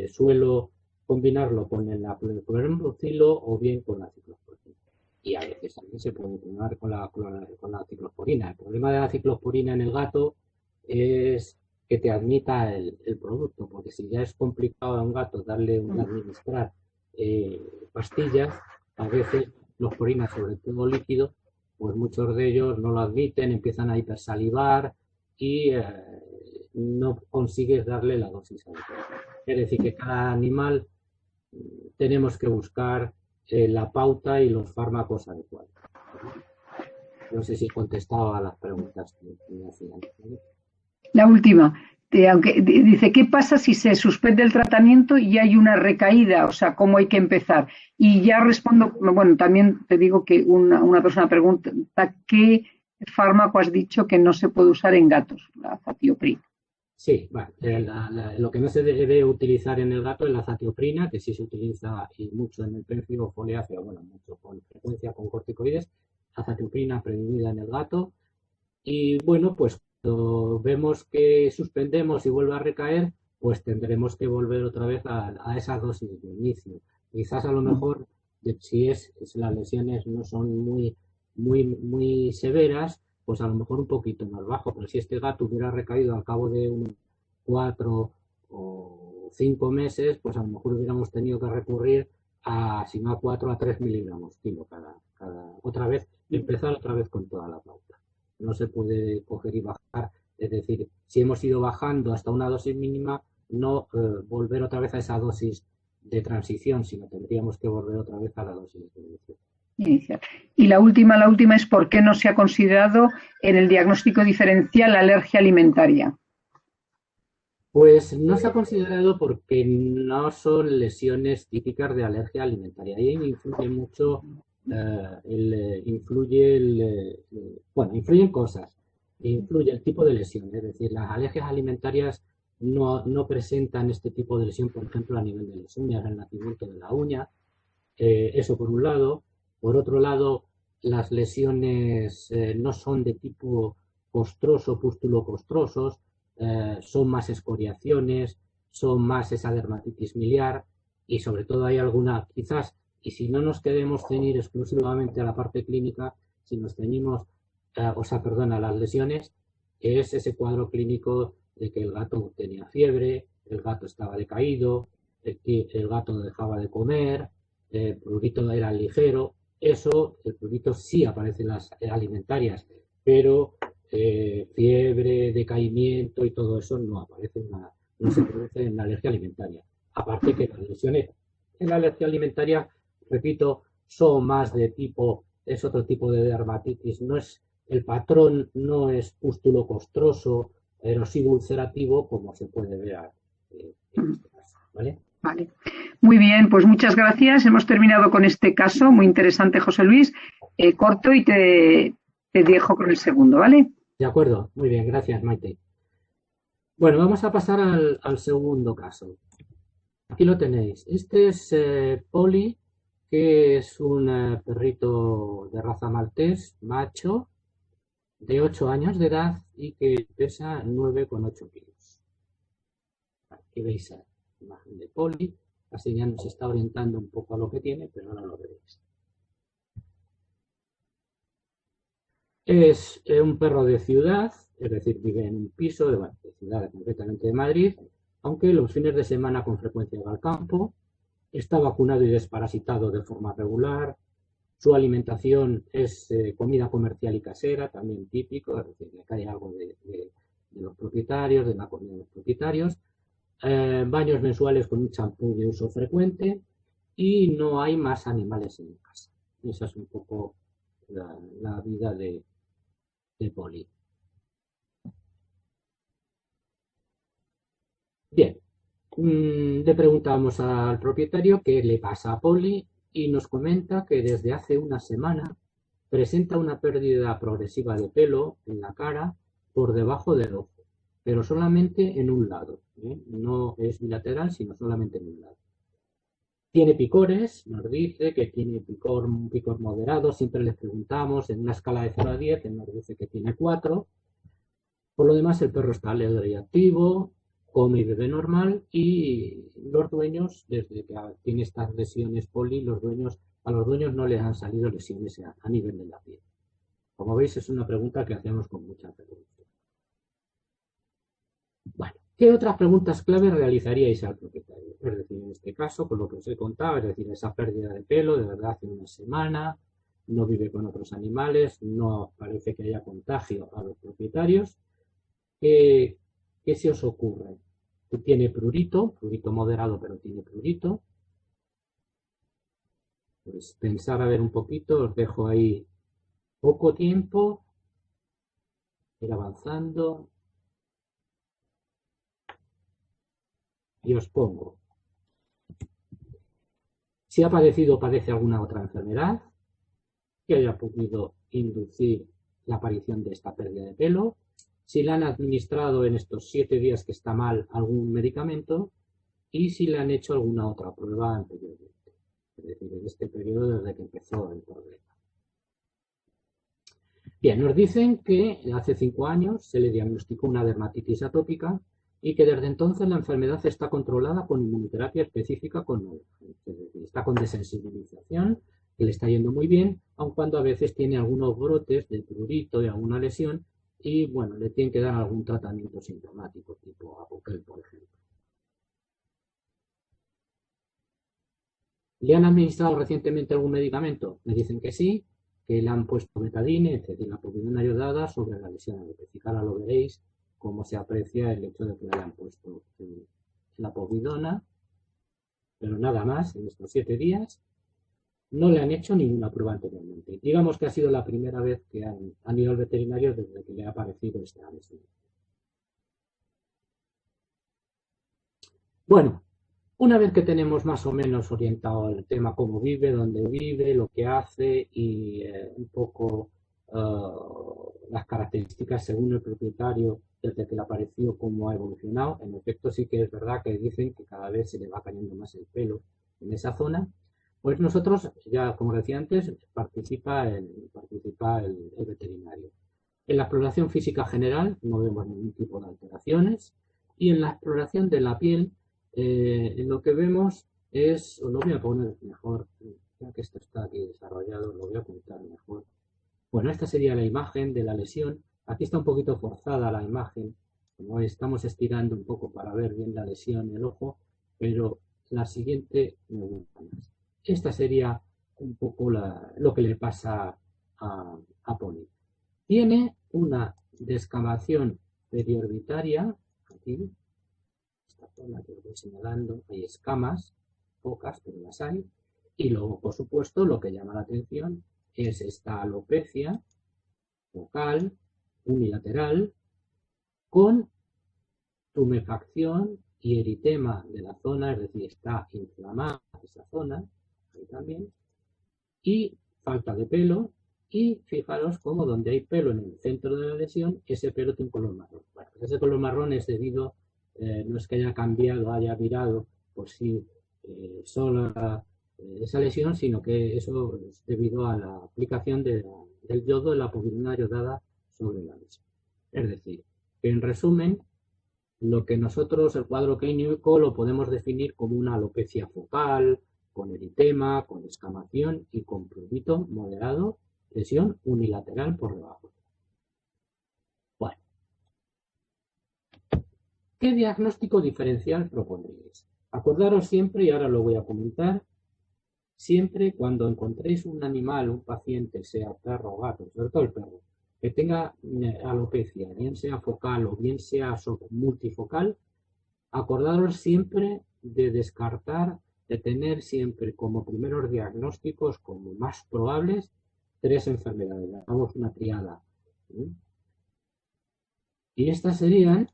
Speaker 2: suelo combinarlo con el clorambucilo o bien con la ciclosporina. Y a veces también se puede combinar con la ciclosporina. El problema de la ciclosporina en el gato es que te admita el producto, porque si ya es complicado a un gato darle administrar pastillas, a veces los porinas, sobre todo líquido, pues muchos de ellos no lo admiten, empiezan a hipersalivar y no consigues darle la dosis adecuada. Es decir, que cada animal tenemos que buscar la pauta y los fármacos adecuados. No sé si he contestado a las preguntas que me hacían.
Speaker 1: La última. Aunque dice, ¿qué pasa si se suspende el tratamiento y hay una recaída? O sea, ¿cómo hay que empezar? Y ya respondo, bueno, también te digo que una persona pregunta, ¿qué fármaco has dicho que no se puede usar en gatos? La azatioprina.
Speaker 2: Sí, bueno, lo que no se debe utilizar en el gato es la azatioprina, que sí se utiliza y mucho en el pérfido foliáceo, bueno, mucho con frecuencia con corticoides, azatioprina prevenida en el gato. Y bueno, pues cuando vemos que suspendemos y vuelve a recaer, pues tendremos que volver otra vez a esa dosis de inicio. Quizás a lo mejor, si las lesiones no son muy severas, pues a lo mejor un poquito más bajo, pero si este gato hubiera recaído al cabo de unos 4 o 5 meses, pues a lo mejor hubiéramos tenido que recurrir si no a 4, a 3 miligramos kilo otra vez, empezar otra vez con toda la pauta. No se puede coger y bajar, es decir, si hemos ido bajando hasta una dosis mínima, no volver otra vez a esa dosis de transición, sino tendríamos que volver otra vez a la dosis de inicio.
Speaker 1: Inicial. Y la última es ¿por qué no se ha considerado en el diagnóstico diferencial la alergia alimentaria?
Speaker 2: Pues no se ha considerado porque no son lesiones típicas de alergia alimentaria. Ahí influye mucho, influyen cosas. Influye el tipo de lesión, es decir, las alergias alimentarias no presentan este tipo de lesión, por ejemplo, a nivel de las uñas, el nacimiento de la uña. Eso por un lado. Por otro lado, las lesiones no son de tipo costroso, pústulo-costrosos, son más escoriaciones, son más esa dermatitis miliar y sobre todo hay alguna, quizás, y si no nos queremos ceñir exclusivamente a la parte clínica, si nos ceñimos, a las lesiones, es ese cuadro clínico de que el gato tenía fiebre, el gato estaba decaído, el gato dejaba de comer, el prurito era ligero. Eso, el prurito sí aparece en las alimentarias, pero fiebre, decaimiento y todo eso no se produce en la alergia alimentaria. Aparte que las lesiones en la alergia alimentaria, repito, son más es otro tipo de dermatitis. El patrón no es pústulo costroso, erosivo ulcerativo, como se puede ver en este caso, ¿vale?
Speaker 1: Vale. Muy bien, pues muchas gracias. Hemos terminado con este caso, muy interesante, José Luis. Corto y te dejo con el segundo, ¿vale?
Speaker 2: De acuerdo, muy bien, gracias, Maite. Bueno, vamos a pasar al segundo caso. Aquí lo tenéis. Este es Poli, que es un perrito de raza maltés, macho, de 8 años de edad y que pesa 9,8 kilos. Aquí veis la imagen de Poli. Así ya nos está orientando un poco a lo que tiene, pero ahora lo veréis. Es un perro de ciudad, es decir, vive en un piso de ciudad, concretamente de Madrid, aunque los fines de semana con frecuencia va al campo, está vacunado y desparasitado de forma regular, su alimentación es comida comercial y casera, también típico, es decir, le cae algo de los propietarios, de la comida de los propietarios, baños mensuales con un champú de uso frecuente y no hay más animales en casa. Esa es un poco la vida de Poli. Bien, le preguntamos al propietario qué le pasa a Poli y nos comenta que desde hace una semana presenta una pérdida progresiva de pelo en la cara por debajo del ojo, pero solamente en un lado, ¿eh? No es bilateral, sino solamente en un lado. Tiene picores, nos dice que tiene un picor moderado, siempre le preguntamos en una escala de 0 a 10, él nos dice que tiene 4. Por lo demás, el perro está alegre y activo, come y bebe normal y los dueños, desde que tiene estas lesiones Poli, a los dueños no les han salido lesiones a nivel de la piel. Como veis, es una pregunta que hacemos con mucha frecuencia. Bueno, ¿qué otras preguntas clave realizaríais al propietario? Es decir, en este caso, con lo que os he contado, es decir, esa pérdida de pelo, de verdad, hace una semana, no vive con otros animales, no parece que haya contagio a los propietarios. ¿Qué se os ocurre? Tiene prurito moderado, pero tiene prurito. Pues pensar a ver un poquito, os dejo ahí poco tiempo, ir avanzando. Y os pongo. Si ha padecido o padece alguna otra enfermedad que haya podido inducir la aparición de esta pérdida de pelo, si le han administrado en estos 7 días que está mal algún medicamento y si le han hecho alguna otra prueba anteriormente. Es decir, en este periodo desde que empezó el problema. Bien, nos dicen que hace 5 años se le diagnosticó una dermatitis atópica y que desde entonces la enfermedad está controlada con inmunoterapia específica es decir, está con desensibilización, que le está yendo muy bien, aun cuando a veces tiene algunos brotes de prurito, de alguna lesión, y bueno, le tienen que dar algún tratamiento sintomático, tipo Apoquel, por ejemplo. ¿Le han administrado recientemente algún medicamento? Me dicen que sí, que le han puesto betadine, etc. La povidona ayudada sobre la lesión alopecia. Ahora lo veréis cómo se aprecia el hecho de que le hayan puesto la povidona, pero nada más en estos 7 días. No le han hecho ninguna prueba anteriormente. Digamos que ha sido la primera vez que han ido al veterinario desde que le ha aparecido esta lesión. Bueno, una vez que tenemos más o menos orientado el tema, cómo vive, dónde vive, lo que hace y un poco las características según el propietario desde que le apareció, cómo ha evolucionado, en efecto sí que es verdad que dicen que cada vez se le va cayendo más el pelo en esa zona, pues nosotros, ya como decía antes, participa el veterinario. En la exploración física general no vemos ningún tipo de alteraciones y en la exploración de la piel lo que vemos es, os lo voy a poner mejor, ya que esto está aquí desarrollado, lo voy a ocultar mejor. Bueno, esta sería la imagen de la lesión. Aquí está un poquito forzada la imagen, como estamos estirando un poco para ver bien la lesión en el ojo, pero la siguiente me gusta más. Esta sería un poco lo que le pasa a Poli. Tiene una descamación periorbitaria, aquí, esta zona que os voy señalando, hay escamas, pocas, pero las hay, y luego, por supuesto, lo que llama la atención es esta alopecia focal, unilateral, con tumefacción y eritema de la zona, es decir, está inflamada esa zona, ahí también, y falta de pelo, y fijaros cómo donde hay pelo en el centro de la lesión, ese pelo tiene un color marrón. Bueno, pues ese color marrón es debido, no es que haya cambiado, haya virado por sí sola esa lesión, sino que eso es debido a la aplicación del yodo de la povidona yodada sobre la lesión. Es decir, que en resumen, lo que nosotros, el cuadro clínico, lo podemos definir como una alopecia focal, con eritema, con escamación y con prurito moderado, lesión unilateral por debajo. Bueno, ¿qué diagnóstico diferencial propondréis? Acordaros siempre, y ahora lo voy a comentar, siempre cuando encontréis un animal, un paciente, sea perro o gato, sobre todo el perro, que tenga alopecia, bien sea focal o bien sea multifocal, acordaros siempre de descartar, de tener siempre como primeros diagnósticos, como más probables, 3 enfermedades. Hagamos una triada. Y estas serían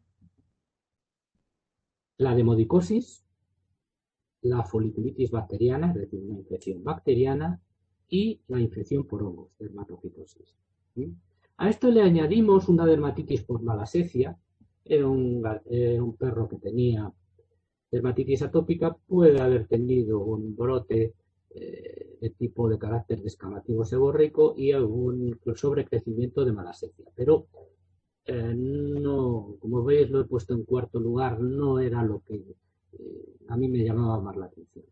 Speaker 2: la demodicosis, la foliculitis bacteriana, es decir, una infección bacteriana, y la infección por hongos, dermatofitosis. A esto le añadimos una dermatitis por malasesia. Era un perro que tenía dermatitis atópica, puede haber tenido un brote de tipo de carácter descamativo seborreico y algún sobrecrecimiento de malasesia. Pero no, como veis, lo he puesto en cuarto lugar, no era lo que a mí me llamaba más la atención.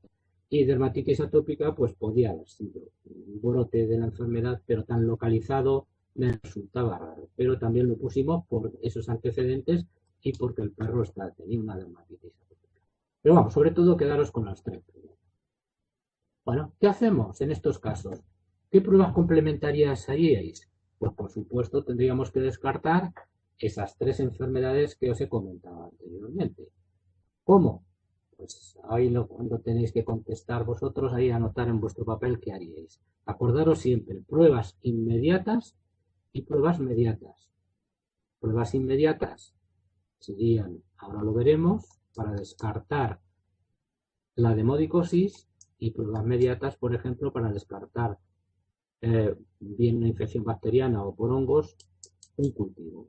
Speaker 2: Y dermatitis atópica, pues podía haber sido un brote de la enfermedad, pero tan localizado me resultaba raro. Pero también lo pusimos por esos antecedentes y porque el perro tenía una dermatitis atópica. Pero vamos, sobre todo quedaros con las 3 primeras. Bueno, ¿qué hacemos en estos casos? ¿Qué pruebas complementarias haríais? Pues por supuesto tendríamos que descartar esas 3 enfermedades que os he comentado anteriormente. ¿Cómo? Pues ahí cuando tenéis que contestar vosotros, ahí anotar en vuestro papel qué haríais. Acordaros siempre, pruebas inmediatas y pruebas mediatas. Pruebas inmediatas serían, ahora lo veremos, para descartar la demodicosis, y pruebas mediatas, por ejemplo, para descartar bien una infección bacteriana o por hongos, un cultivo.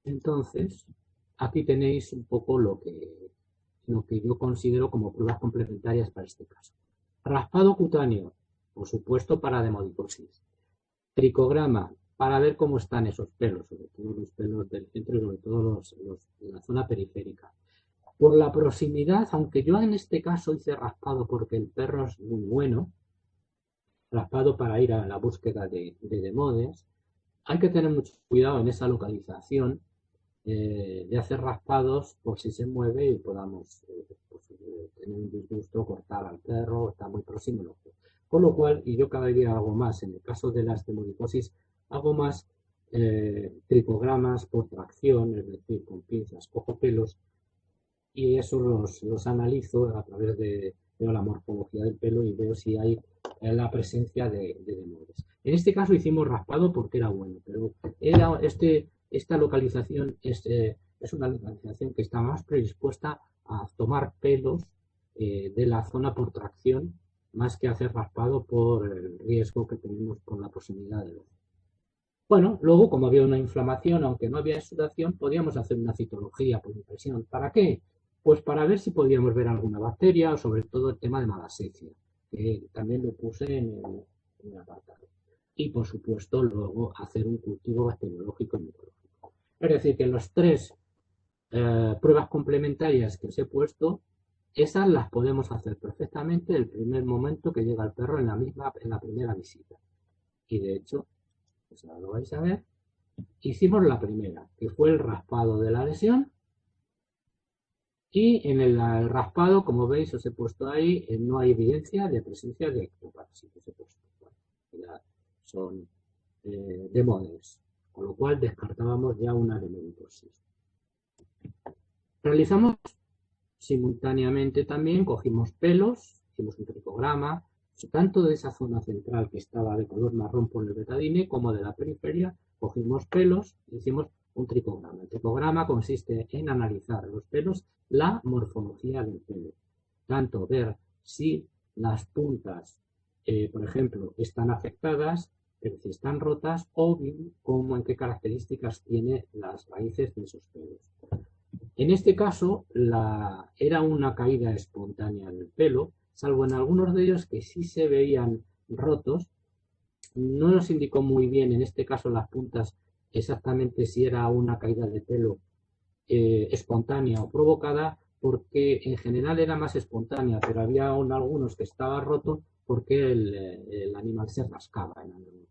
Speaker 2: Entonces, aquí tenéis un poco lo que yo considero como pruebas complementarias para este caso. Raspado cutáneo, por supuesto, para demodicosis. Tricograma, para ver cómo están esos pelos, sobre todo los pelos del centro y sobre todo los de la zona periférica. Por la proximidad, aunque yo en este caso hice raspado porque el perro es muy bueno, raspado para ir a la búsqueda de demodes, hay que tener mucho cuidado en esa localización de hacer raspados por si se mueve y podamos tener un disgusto, cortar al perro, está muy próximo. Con lo cual, y yo cada día hago más, en el caso de las demodicosis, hago más tricogramas por tracción, es decir, con pinzas, cojo pelos, y eso los analizo a través de la morfología del pelo y veo si hay la presencia de demodes. En este caso hicimos raspado porque era bueno, pero esta localización es una localización que está más predispuesta a tomar pelos de la zona por tracción, más que hacer raspado por el riesgo que tenemos con la proximidad del ojo. Bueno, luego, como había una inflamación, aunque no había exudación, podíamos hacer una citología por impresión. ¿Para qué? Pues para ver si podíamos ver alguna bacteria o sobre todo el tema de malasesia, que también lo puse en el apartado. Y por supuesto luego hacer un cultivo bacteriológico y micológico. Es decir, que las 3 pruebas complementarias que os he puesto, esas las podemos hacer perfectamente el primer momento que llega el perro en la primera visita. Y de hecho, pues ahora lo vais a ver, hicimos la primera, que fue el raspado de la lesión. Y en el raspado, como veis, os he puesto ahí, no hay evidencia de presencia de ectoparásitos. Bueno, ya son demodes, con lo cual descartábamos ya una demodicosis. Realizamos simultáneamente también, cogimos pelos, hicimos un tricograma, tanto de esa zona central que estaba de color marrón por el betadine, como de la periferia, cogimos pelos, hicimos un tricograma. El tricograma consiste en analizar los pelos, la morfología del pelo, tanto ver si las puntas, por ejemplo, están afectadas, pero si están rotas, o bien cómo, en qué características tiene las raíces de esos pelos. En este caso, era una caída espontánea del pelo, salvo en algunos de ellos que sí se veían rotos. No nos indicó muy bien, en este caso, las puntas, exactamente si era una caída de pelo espontánea o provocada, porque en general era más espontánea, pero había algunos que estaba roto porque el animal se rascaba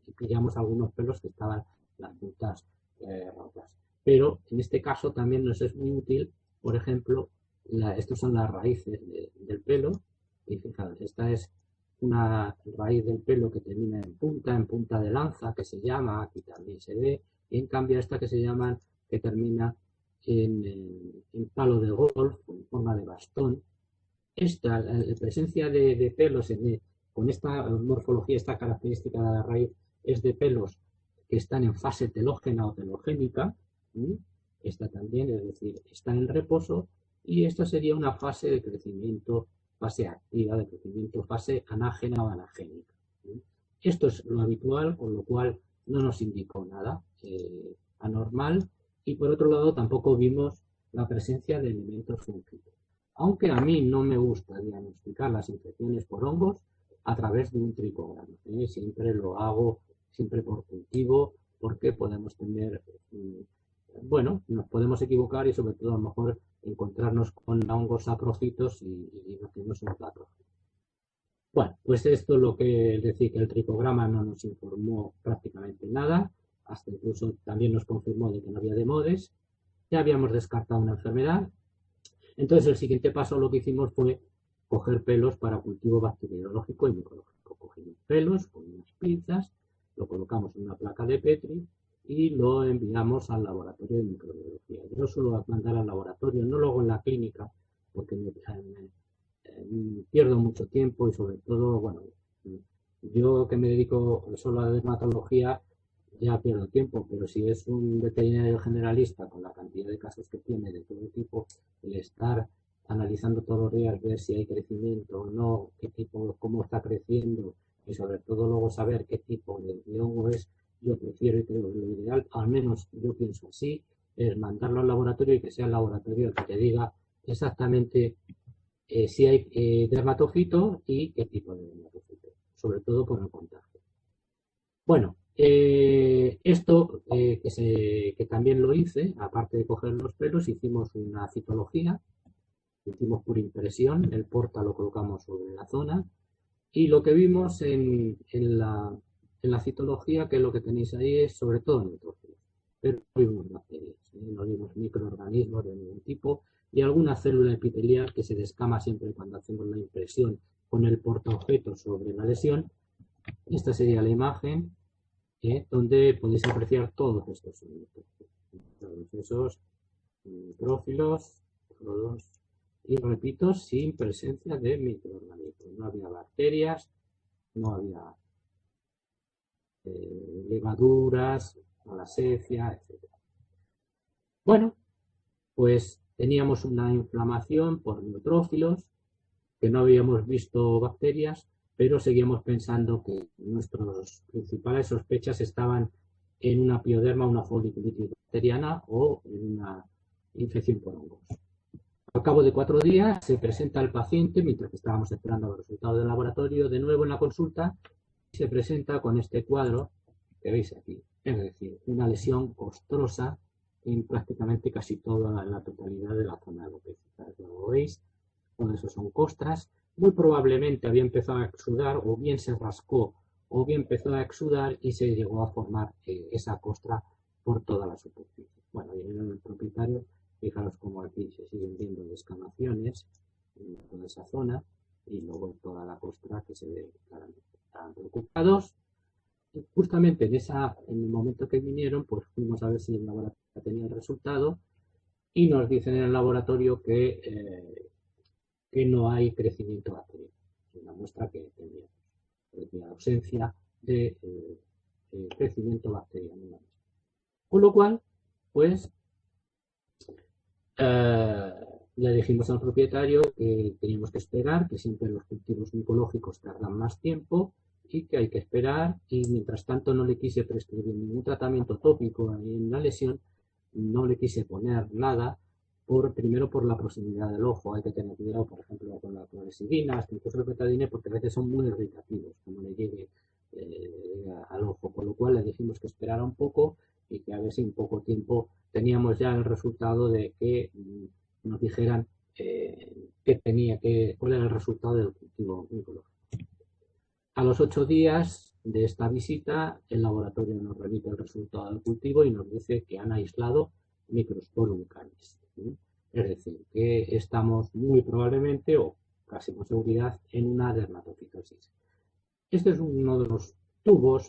Speaker 2: y pillamos algunos pelos que estaban las puntas rotas. Pero en este caso también nos es muy útil, por ejemplo, estas son las raíces del pelo, y fijaros, esta es una raíz del pelo que termina en punta de lanza, que se llama, aquí también se ve, y en cambio esta que se llama, que termina en palo de golf, en forma de bastón. Esta, la presencia de pelos con esta morfología, esta característica de la raíz, es de pelos que están en fase telógena o telogénica. Esta también, es decir, está en reposo, y esta sería una fase de crecimiento, fase activa de crecimiento, fase anágena o anagénica. Esto es lo habitual, con lo cual no nos indicó nada anormal, y por otro lado tampoco vimos la presencia de elementos fúngicos. Aunque a mí no me gusta diagnosticar las infecciones por hongos a través de un tricograma. Siempre lo hago, siempre por cultivo, porque podemos tener, bueno, nos podemos equivocar y sobre todo a lo mejor encontrarnos con hongos saprofitos y no tenemos un plato. Bueno, pues esto es lo que es decir, que el tricograma no nos informó prácticamente nada, hasta incluso también nos confirmó de que no había demodes, ya habíamos descartado una enfermedad. Entonces el siguiente paso lo que hicimos fue coger pelos para cultivo bacteriológico y micológico. Cogimos pelos con unas pinzas, lo colocamos en una placa de Petri y lo enviamos al laboratorio de microbiología. Yo suelo mandar al laboratorio, no lo hago en la clínica porque pierdo mucho tiempo y sobre todo, bueno, yo que me dedico solo a la dermatología ya pierdo tiempo, pero si es un veterinario generalista con la cantidad de casos que tiene de todo tipo, el estar analizando todos los días, ver si hay crecimiento o no, qué tipo, cómo está creciendo y sobre todo luego saber qué tipo de hongo es, yo prefiero y creo que lo ideal, al menos yo pienso así, es mandarlo al laboratorio y que sea el laboratorio el que te diga exactamente si hay dermatofito y qué tipo de dermatofito, sobre todo por el contagio. Bueno, esto que también lo hice, aparte de coger los pelos, hicimos una citología, hicimos por impresión, el porta lo colocamos sobre la zona, y lo que vimos en la citología, que lo que tenéis ahí es sobre todo neutrófilos, pero no vimos bacterias, no vimos microorganismos de ningún tipo, y alguna célula epitelial que se descama siempre cuando hacemos la impresión con el portaobjeto sobre la lesión. Esta sería la imagen donde podéis apreciar todos estos elementos. Todos esos neutrófilos, todos, y repito, sin presencia de microorganismos. No había bacterias, no había levaduras, malassezia, etc. Bueno, pues teníamos una inflamación por neutrófilos, que no habíamos visto bacterias, pero seguíamos pensando que nuestras principales sospechas estaban en una pioderma, una foliculitis bacteriana o en una infección por hongos. Al cabo de 4 días se presenta el paciente, mientras que estábamos esperando los resultados del laboratorio, de nuevo en la consulta, y se presenta con este cuadro que veis aquí, es decir, una lesión costrosa en prácticamente casi toda la totalidad de la zona alopécica. Como veis, todo eso son costras. Muy probablemente había empezado a exudar, o bien se rascó, o bien empezó a exudar y se llegó a formar esa costra por toda la superficie. Bueno, y en el propietario, fijaros cómo aquí se siguen viendo descamaciones en toda esa zona y luego toda la costra que se ve claramente. Estaban preocupados. Y justamente en el momento que vinieron, pues fuimos a ver si el laboratorio tenía el resultado y nos dicen en el laboratorio que no hay crecimiento bacteriano. Una muestra que teníamos, la ausencia de crecimiento bacteriano. Con lo cual, pues le dijimos al propietario que teníamos que esperar, que siempre los cultivos micológicos tardan más tiempo y que hay que esperar, y mientras tanto no le quise prescribir ningún tratamiento tópico en la lesión, no le quise poner nada, primero por la proximidad del ojo. Hay que tener cuidado, por ejemplo, con la clorexidina, incluso el betadine, porque a veces son muy irritativos, como le llegue al ojo, con lo cual le dijimos que esperara un poco y que a ver si en poco tiempo teníamos ya el resultado de que nos dijeran cuál era el resultado del cultivo micológico. A los 8 días de esta visita, el laboratorio nos remite el resultado del cultivo y nos dice que han aislado Microsporum canis. Es decir, que estamos muy probablemente, o casi con seguridad, en una dermatofitosis. Este es uno de los tubos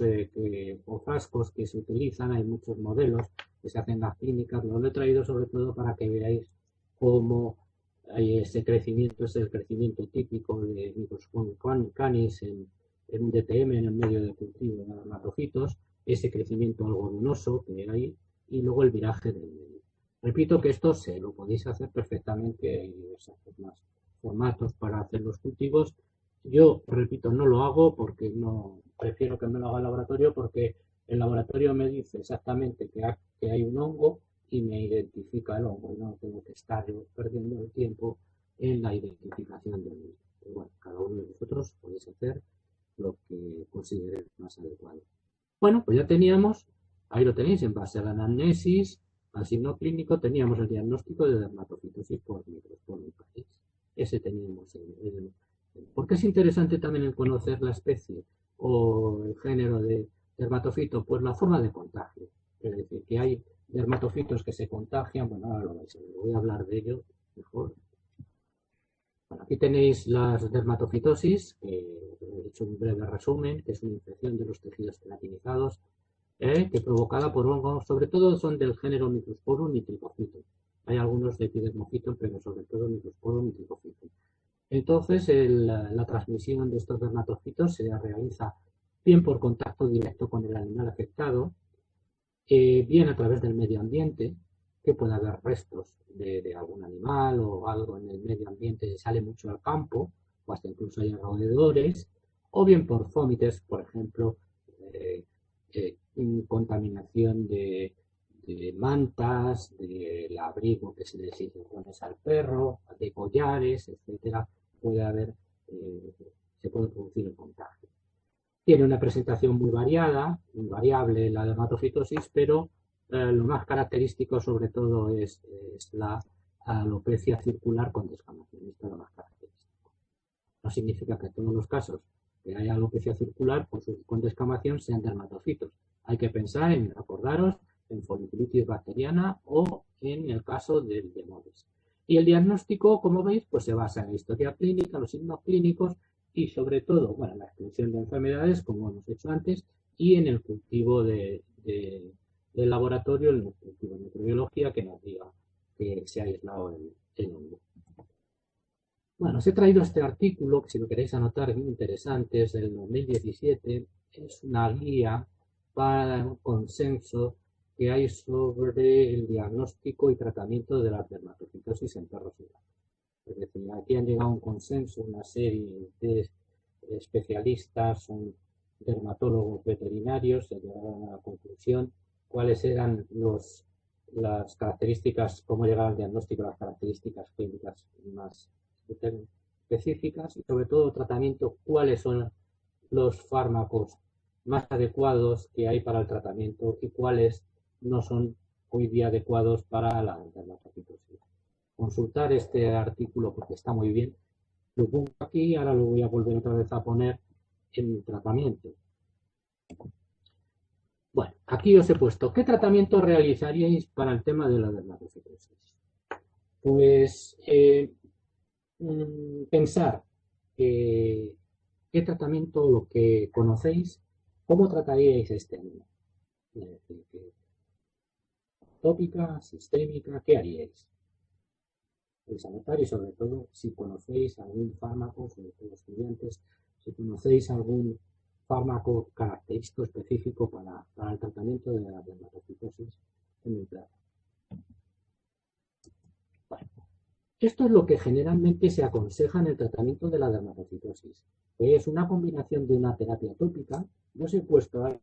Speaker 2: o frascos que se utilizan. Hay muchos modelos que se hacen en las clínicas. Lo he traído sobre todo para que veáis cómo ese crecimiento es el crecimiento típico de Microsporum canis en un DTM, en el medio de cultivo de dermatofitos, ese crecimiento algodonoso que hay, y luego el viraje del medio. Repito que esto se lo podéis hacer perfectamente, hay diversos formatos para hacer los cultivos. Yo, repito, no lo hago porque no prefiero que me lo haga el laboratorio, porque el laboratorio me dice exactamente que hay un hongo y me identifica el hongo, y no tengo que estar yo perdiendo el tiempo en la identificación del mismo. Pero bueno, cada uno de vosotros podéis hacer lo que consideréis más adecuado. Bueno, pues ya teníamos, ahí lo tenéis, en base a la anamnesis, al signo clínico, teníamos el diagnóstico de dermatofitosis por Microsporum canis. Ese teníamos. ¿Por qué es interesante también el conocer la especie o el género de dermatofito? Pues la forma de contagio. Es decir, que hay dermatofitos que se contagian. Bueno, ahora lo voy a hablar de ello mejor. Bueno, aquí tenéis las dermatofitosis, que he hecho un breve resumen, que es una infección de los tejidos queratinizados, que provocada por hongos, sobre todo son del género Microsporum y Trichophyton. Hay algunos de Epidermophyton, pero sobre todo Microsporum y Trichophyton. Entonces, la transmisión de estos dermatofitos se realiza bien por contacto directo con el animal afectado, bien a través del medio ambiente, que puede haber restos de algún animal o algo en el medio ambiente que sale mucho al campo, o hasta incluso hay roedores, o bien por fómites, por ejemplo, contaminación de mantas, del abrigo que se les pones al perro, de collares, etcétera. Se puede producir el contagio. Tiene una presentación muy variada, muy variable la dermatofitosis, pero lo más característico sobre todo es la alopecia circular con descamación. Esto es lo más característico. No significa que en todos los casos que haya alopecia circular con descamación sean dermatofitos. Hay que pensar en, acordaros, en foliculitis bacteriana o en el caso del Demodes. Y el diagnóstico, como veis, pues se basa en la historia clínica, los signos clínicos y sobre todo, bueno, la exclusión de enfermedades, como hemos hecho antes, y en el cultivo del laboratorio, en el cultivo de microbiología, que nos diga que se ha aislado el hongo. Bueno, os he traído este artículo, que si lo queréis anotar es muy interesante, es del 2017, es una guía para un consenso que hay sobre el diagnóstico y tratamiento de la dermatofitosis en perros y gatos. Es decir, aquí han llegado a un consenso una serie de especialistas, son dermatólogos veterinarios, se llegaron a la conclusión cuáles eran las características, cómo llegar al diagnóstico, las características clínicas más específicas y sobre todo tratamiento, cuáles son los fármacos más adecuados que hay para el tratamiento y cuáles no son hoy día adecuados para la dermatofitosis. Consultar este artículo porque está muy bien. Lo pongo aquí, ahora lo voy a volver otra vez a poner en el tratamiento. Bueno, aquí os he puesto, ¿qué tratamiento realizaríais para el tema de la dermatofitosis? Pues pensar qué tratamiento, lo que conocéis, cómo trataríais este animal. Es decir, tópica, sistémica, ¿qué haríais? Podéis anotar y sobre todo si conocéis algún fármaco, sobre todo estudiantes, si conocéis algún fármaco característico específico para el tratamiento de la dermatofitosis en el plato. Bueno, esto es lo que generalmente se aconseja en el tratamiento de la dermatocitosis, que es una combinación de una terapia tópica. Yo os he puesto ahí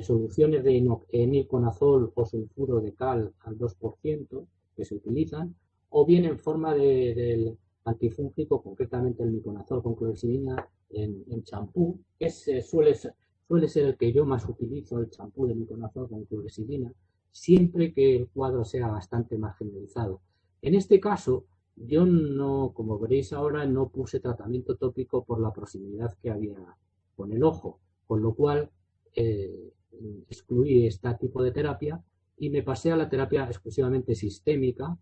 Speaker 2: soluciones de eniconazol o sulfuro de cal al 2% que se utilizan, o bien en forma del antifúngico, concretamente el miconazol con clorexidina en champú, que suele ser el que yo más utilizo, el champú de miconazol con clorexidina, siempre que el cuadro sea bastante más generalizado. En este caso, yo no, como veréis ahora, no puse tratamiento tópico por la proximidad que había con el ojo, con lo cual excluí este tipo de terapia y me pasé a la terapia exclusivamente sistémica,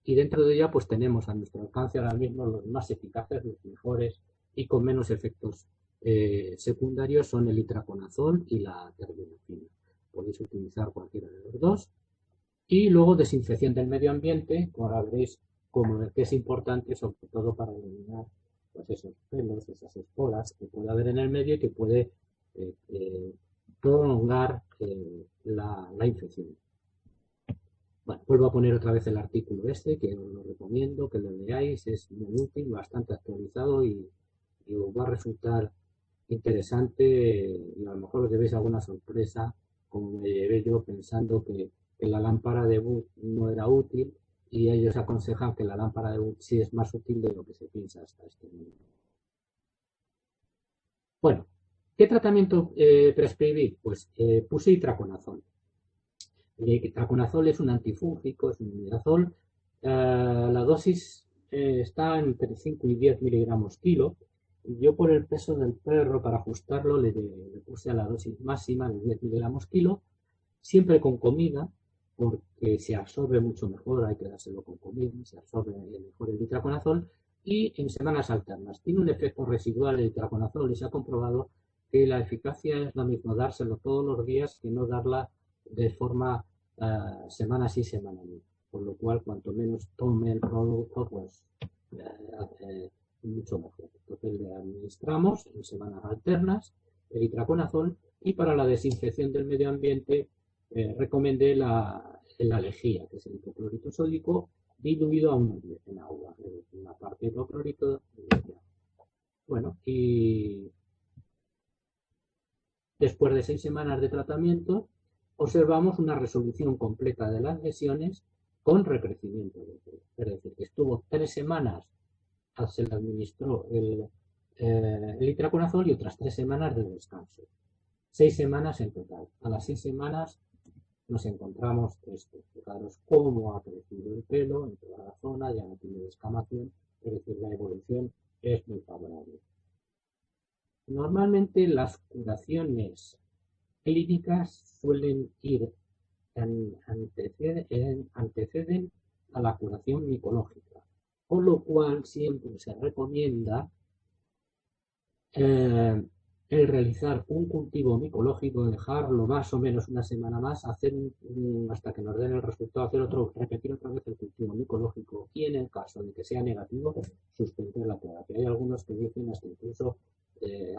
Speaker 2: y dentro de ella pues tenemos a nuestro alcance ahora mismo los más eficaces, los mejores y con menos efectos secundarios son el itraconazol y la terbinafina. Podéis utilizar cualquiera de los dos. Y luego desinfección del medio ambiente, como ahora veréis que es importante, sobre todo para eliminar pues, esos pelos, esas esporas que puede haber en el medio y que puede prolongar la infección. Bueno, vuelvo a poner otra vez el artículo que os lo recomiendo, que lo leáis, es muy útil, bastante actualizado y os va a resultar interesante y a lo mejor os llevéis alguna sorpresa, como me llevé yo pensando que la lámpara de Wood no era útil, y ellos aconsejan que la lámpara de Wood sí es más útil de lo que se piensa hasta este momento. Bueno, ¿qué tratamiento prescribí? Pues puse itraconazol. El itraconazol es un antifúngico, es un imidazol. La dosis está entre 5 y 10 miligramos kilo. Yo por el peso del perro, para ajustarlo, le puse a la dosis máxima de 10 miligramos kilo, siempre con comida, porque se absorbe mucho mejor, hay que dárselo con comida, se absorbe mejor el itraconazol, y en semanas alternas. Tiene un efecto residual el itraconazol y se ha comprobado que la eficacia es la misma dárselo todos los días que no darla de forma semana sí, semana no. Por lo cual, cuanto menos tome el producto, pues mucho mejor. Entonces le administramos en semanas alternas el itraconazol, y para la desinfección del medio ambiente recomendé la lejía, que es el hipoclorito sódico diluido a 1:10 en agua, una parte de hipoclorito. Bueno, y después de 6 semanas de tratamiento observamos una resolución completa de las lesiones con recrecimiento del pelo. Es decir, que estuvo 3 semanas, se le administró el itraconazol y otras 3 semanas de descanso. 6 semanas en total. A las 6 semanas nos encontramos esto. Fijaros cómo ha crecido el pelo en toda la zona, ya no tiene descamación, es decir, la evolución es muy favorable. Normalmente las curaciones clínicas suelen anteceden a la curación micológica, con lo cual siempre se recomienda el realizar un cultivo micológico, dejarlo más o menos una semana más, hacer hasta que nos den el resultado, repetir otra vez el cultivo micológico, y en el caso de que sea negativo, suspender la terapia. Hay algunos que dicen hasta incluso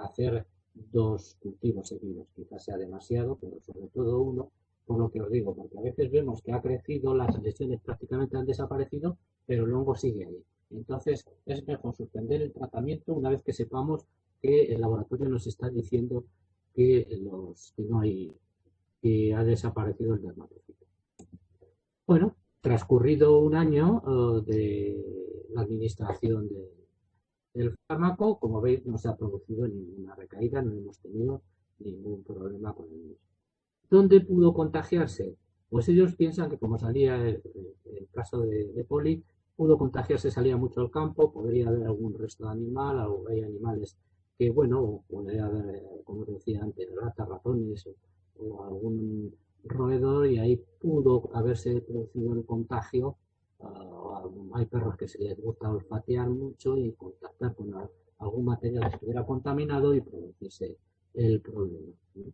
Speaker 2: hacer 2 cultivos seguidos, quizás sea demasiado, pero sobre todo uno, por lo que os digo, porque a veces vemos que ha crecido, las lesiones prácticamente han desaparecido, pero luego sigue ahí. Entonces es mejor suspender el tratamiento una vez que sepamos que el laboratorio nos está diciendo que que ha desaparecido el dermatocito. Bueno, transcurrido un año de la administración del fármaco, como veis, no se ha producido ninguna recaída, no hemos tenido ningún problema con el mismo. ¿Dónde pudo contagiarse? Pues ellos piensan que, como salía el caso de Poli, pudo contagiarse, salía mucho al campo, podría haber algún resto de animal, o hay animales que, bueno, podría haber, como decía antes, ratas, ratones o algún roedor, y ahí pudo haberse producido el contagio. Hay perros que se les gusta olfatear mucho y contactar con algún material que estuviera contaminado y producirse el problema, ¿no?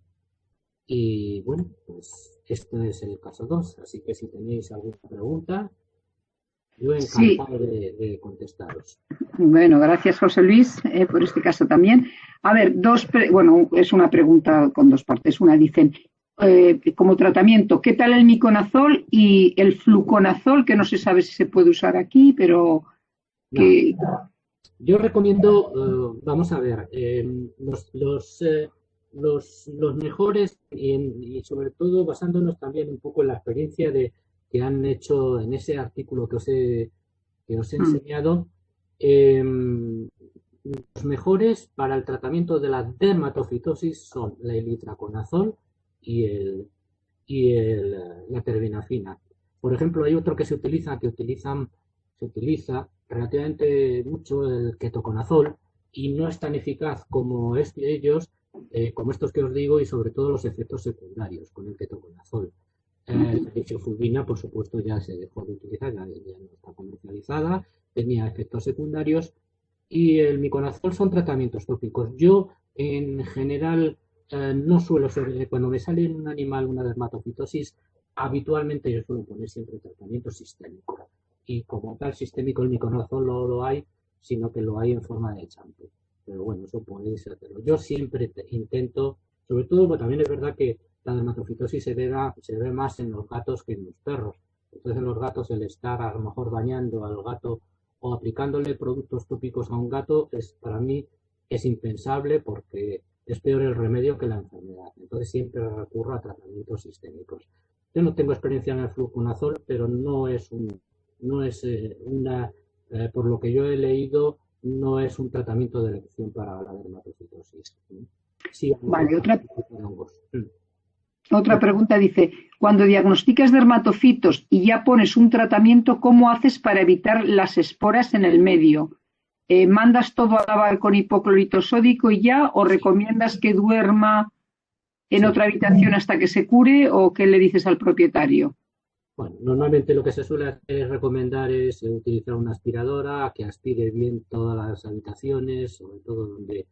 Speaker 2: Y bueno, pues esto es el caso 2, así que si tenéis alguna pregunta, yo encantado de contestaros.
Speaker 1: Bueno, gracias José Luis por este caso también. A ver, es una pregunta con 2 partes. Una dicen, como tratamiento. ¿Qué tal el miconazol y el fluconazol, que no se sabe si se puede usar aquí, pero que...
Speaker 2: Yo recomiendo, vamos a ver, los mejores y sobre todo basándonos también un poco en la experiencia que han hecho en ese artículo que os he enseñado, los mejores para el tratamiento de la dermatofitosis son la elitraconazol y la terbinafina. Por ejemplo, hay otro que se utiliza relativamente mucho el ketoconazol y no es tan eficaz como como estos que os digo, y sobre todo los efectos secundarios con el ketoconazol. La isofulvina, por supuesto, ya se dejó de utilizar, ya no está comercializada, tenía efectos secundarios, y el miconazol son tratamientos tópicos. Yo, en general, no suelo ser, cuando me sale en un animal una dermatofitosis, habitualmente yo suelo poner siempre tratamiento sistémico. Y como tal sistémico el miconazol no lo hay, sino que lo hay en forma de champú. Pero bueno, eso podéis hacerlo. Yo siempre intento, sobre todo, porque también es verdad que la dermatofitosis se ve más en los gatos que en los perros. Entonces en los gatos el estar a lo mejor bañando al gato o aplicándole productos tópicos a un gato, para mí es impensable porque es peor el remedio que la enfermedad. Entonces siempre recurro a tratamientos sistémicos. Yo no tengo experiencia en el fluconazol, pero por lo que yo he leído, no es un tratamiento de elección para la dermatofitosis. Sí,
Speaker 1: vale, otra pregunta dice, cuando diagnosticas dermatofitos y ya pones un tratamiento, ¿cómo haces para evitar las esporas en el medio? ¿Mandas todo a lavar con hipoclorito sódico y ya? ¿O recomiendas que duerma en otra habitación hasta que se cure? ¿O qué le dices al propietario?
Speaker 2: Bueno, normalmente lo que se suele recomendar es utilizar una aspiradora que aspire bien todas las habitaciones, sobre todo donde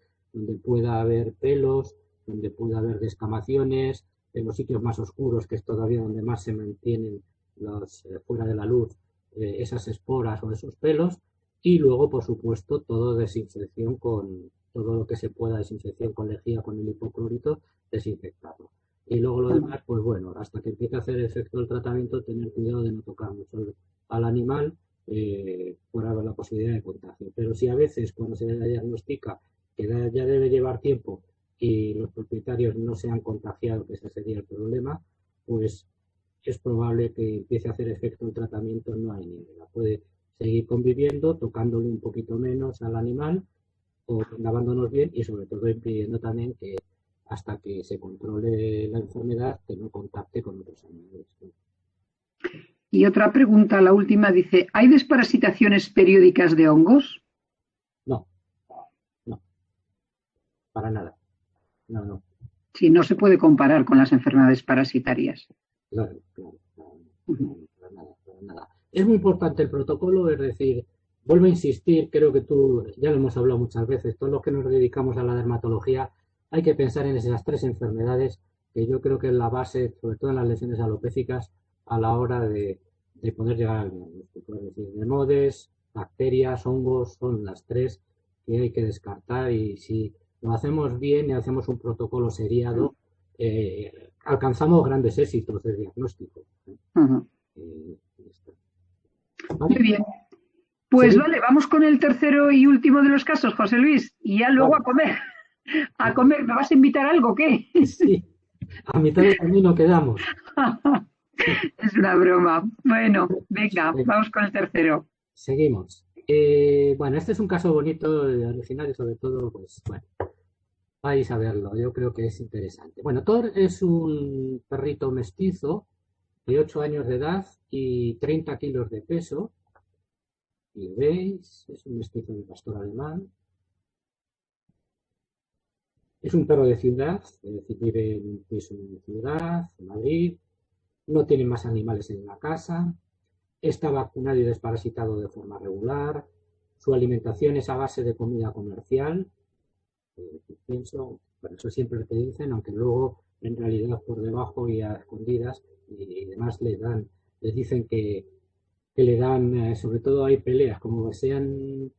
Speaker 2: pueda haber pelos, donde pueda haber descamaciones, en los sitios más oscuros, que es todavía donde más se mantienen fuera de la luz esas esporas o esos pelos, y luego, por supuesto, todo lo que se pueda, desinfección con lejía, con el hipoclorito, desinfectarlo. Y luego lo demás, pues bueno, hasta que empiece a hacer efecto el tratamiento, tener cuidado de no tocar mucho al animal por haber la posibilidad de contagio. Pero si a veces cuando se le diagnostica que ya debe llevar tiempo y los propietarios no se han contagiado, que ese sería el problema, pues es probable que empiece a hacer efecto el tratamiento, no hay ninguna. Puede seguir conviviendo, tocándole un poquito menos al animal o lavándonos bien y sobre todo impidiendo también que hasta que se controle la enfermedad, que no contacte con otros animales.
Speaker 1: Y otra pregunta, la última, dice, ¿hay desparasitaciones periódicas de hongos?
Speaker 2: No, para nada. No.
Speaker 1: Sí, no se puede comparar con las enfermedades parasitarias.
Speaker 2: Claro. Para nada. Es muy importante el protocolo, es decir, vuelvo a insistir, creo que ya lo hemos hablado muchas veces, todos los que nos dedicamos a la dermatología, hay que pensar en esas 3 enfermedades que yo creo que es la base, sobre todo en las lesiones alopécicas, a la hora de poder llegar al diagnóstico. Es decir, nemodes, bacterias, hongos, son las 3 que hay que descartar, y si lo hacemos bien y hacemos un protocolo seriado, alcanzamos grandes éxitos de diagnóstico.
Speaker 1: Muy bien. Pues ¿sí? Vale, vamos con el tercero y último de los casos, José Luis, y ya luego a comer. A comer, ¿me vas a invitar a algo o qué?
Speaker 2: Sí, a mitad del camino quedamos.
Speaker 1: Es una broma. Bueno, venga, vamos con el tercero.
Speaker 2: Seguimos. Bueno, este es un caso bonito, original y sobre todo, pues bueno, vais a verlo, yo creo que es interesante. Bueno, Thor es un perrito mestizo de 8 años de edad y 30 kilos de peso. Y veis, es un mestizo de pastor alemán. Es un perro de ciudad, es decir, vive en un piso en ciudad, en Madrid, no tiene más animales en la casa, está vacunado y desparasitado de forma regular, su alimentación es a base de comida comercial, pienso, por eso siempre te dicen, aunque luego en realidad por debajo y a escondidas y demás les dicen que le dan, sobre todo hay peleas, como que sean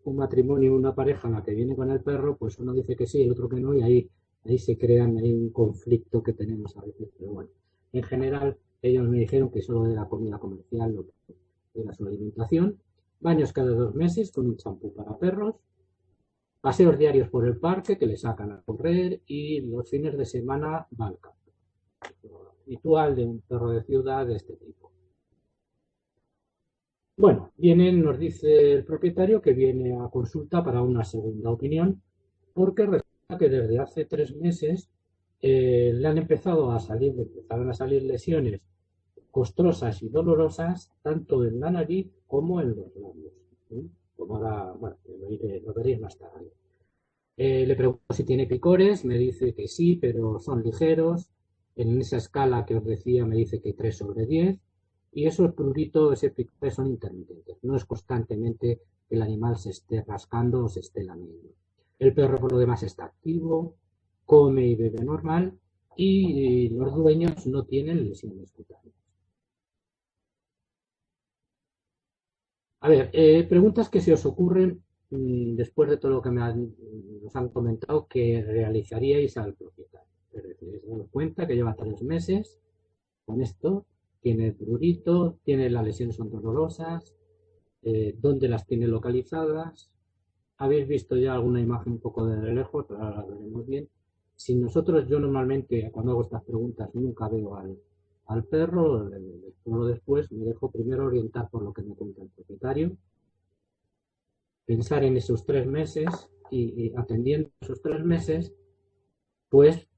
Speaker 2: un matrimonio, una pareja la que viene con el perro, pues uno dice que sí, el otro que no, y ahí ahí se crean ahí un conflicto que tenemos a veces, pero bueno, en general ellos me dijeron que solo era comida comercial lo que era su alimentación, baños cada 2 meses con un champú para perros, paseos diarios por el parque que le sacan a correr y los fines de semana va al campo. Lo habitual de un perro de ciudad de este tipo. Bueno, nos dice el propietario que viene a consulta para una segunda opinión porque resulta que desde hace 3 meses le han empezaron a salir lesiones costrosas y dolorosas tanto en la nariz como en los labios. Como ahora, bueno, lo veréis más tarde. Le pregunto si tiene picores, me dice que sí, pero son ligeros. En esa escala que os decía me dice que 3/10. Y esos pruritos, ese picor son intermitentes. No es constantemente que el animal se esté rascando o se esté lamiendo. El perro por lo demás está activo, come y bebe normal y los dueños no tienen lesiones cutáneas. A ver, preguntas que se os ocurren después de todo lo que nos han comentado que realizaríais al propietario. Es decir, os dado cuenta que lleva 3 meses con esto, tiene el prurito, tiene las lesiones son dolorosas, dónde las tiene localizadas. Habéis visto ya alguna imagen un poco de lejos, pero ahora la veremos bien. Si yo normalmente cuando hago estas preguntas nunca veo al perro, luego después me dejo primero orientar por lo que me cuenta el propietario, pensar en esos 3 meses y atendiendo esos 3 meses, pues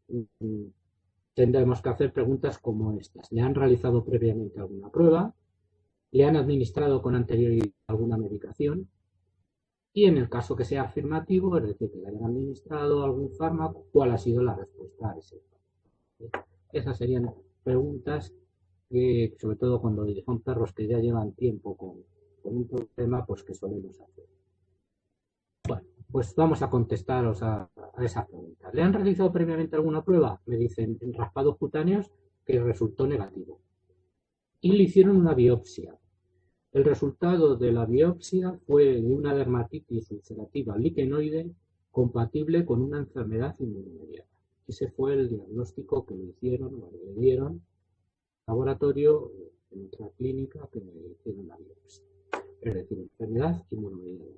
Speaker 2: tendremos que hacer preguntas como estas. ¿Le han realizado previamente alguna prueba? ¿Le han administrado con anterioridad alguna medicación? Y en el caso que sea afirmativo, es decir, que le hayan administrado algún fármaco, ¿cuál ha sido la respuesta a ese fármaco? Esas serían preguntas que, sobre todo cuando son perros que ya llevan tiempo con un problema, pues que solemos hacer. Bueno, pues vamos a contestaros a esa pregunta. ¿Le han realizado previamente alguna prueba? Me dicen en raspados cutáneos que resultó negativo. Y le hicieron una biopsia. El resultado de la biopsia fue de una dermatitis ulcerativa liquenoide compatible con una enfermedad inmunomediada. Ese fue el diagnóstico que le hicieron, o le dieron laboratorio en otra clínica que me hicieron la biopsia. Es decir, enfermedad inmunomediada.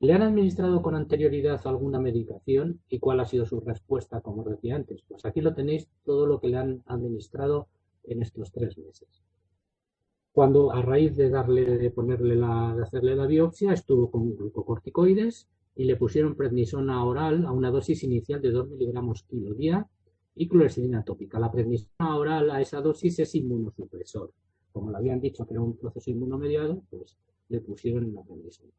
Speaker 2: ¿Le han administrado con anterioridad alguna medicación y cuál ha sido su respuesta, como os decía antes? Pues aquí lo tenéis todo lo que le han administrado en estos 3 meses. Cuando a raíz de hacerle la biopsia estuvo con glucocorticoides y le pusieron prednisona oral a una dosis inicial de 2 miligramos kilo día y clorexidina tópica. La prednisona oral a esa dosis es inmunosupresor. Como le habían dicho que era un proceso inmunomediado, pues le pusieron la prednisona.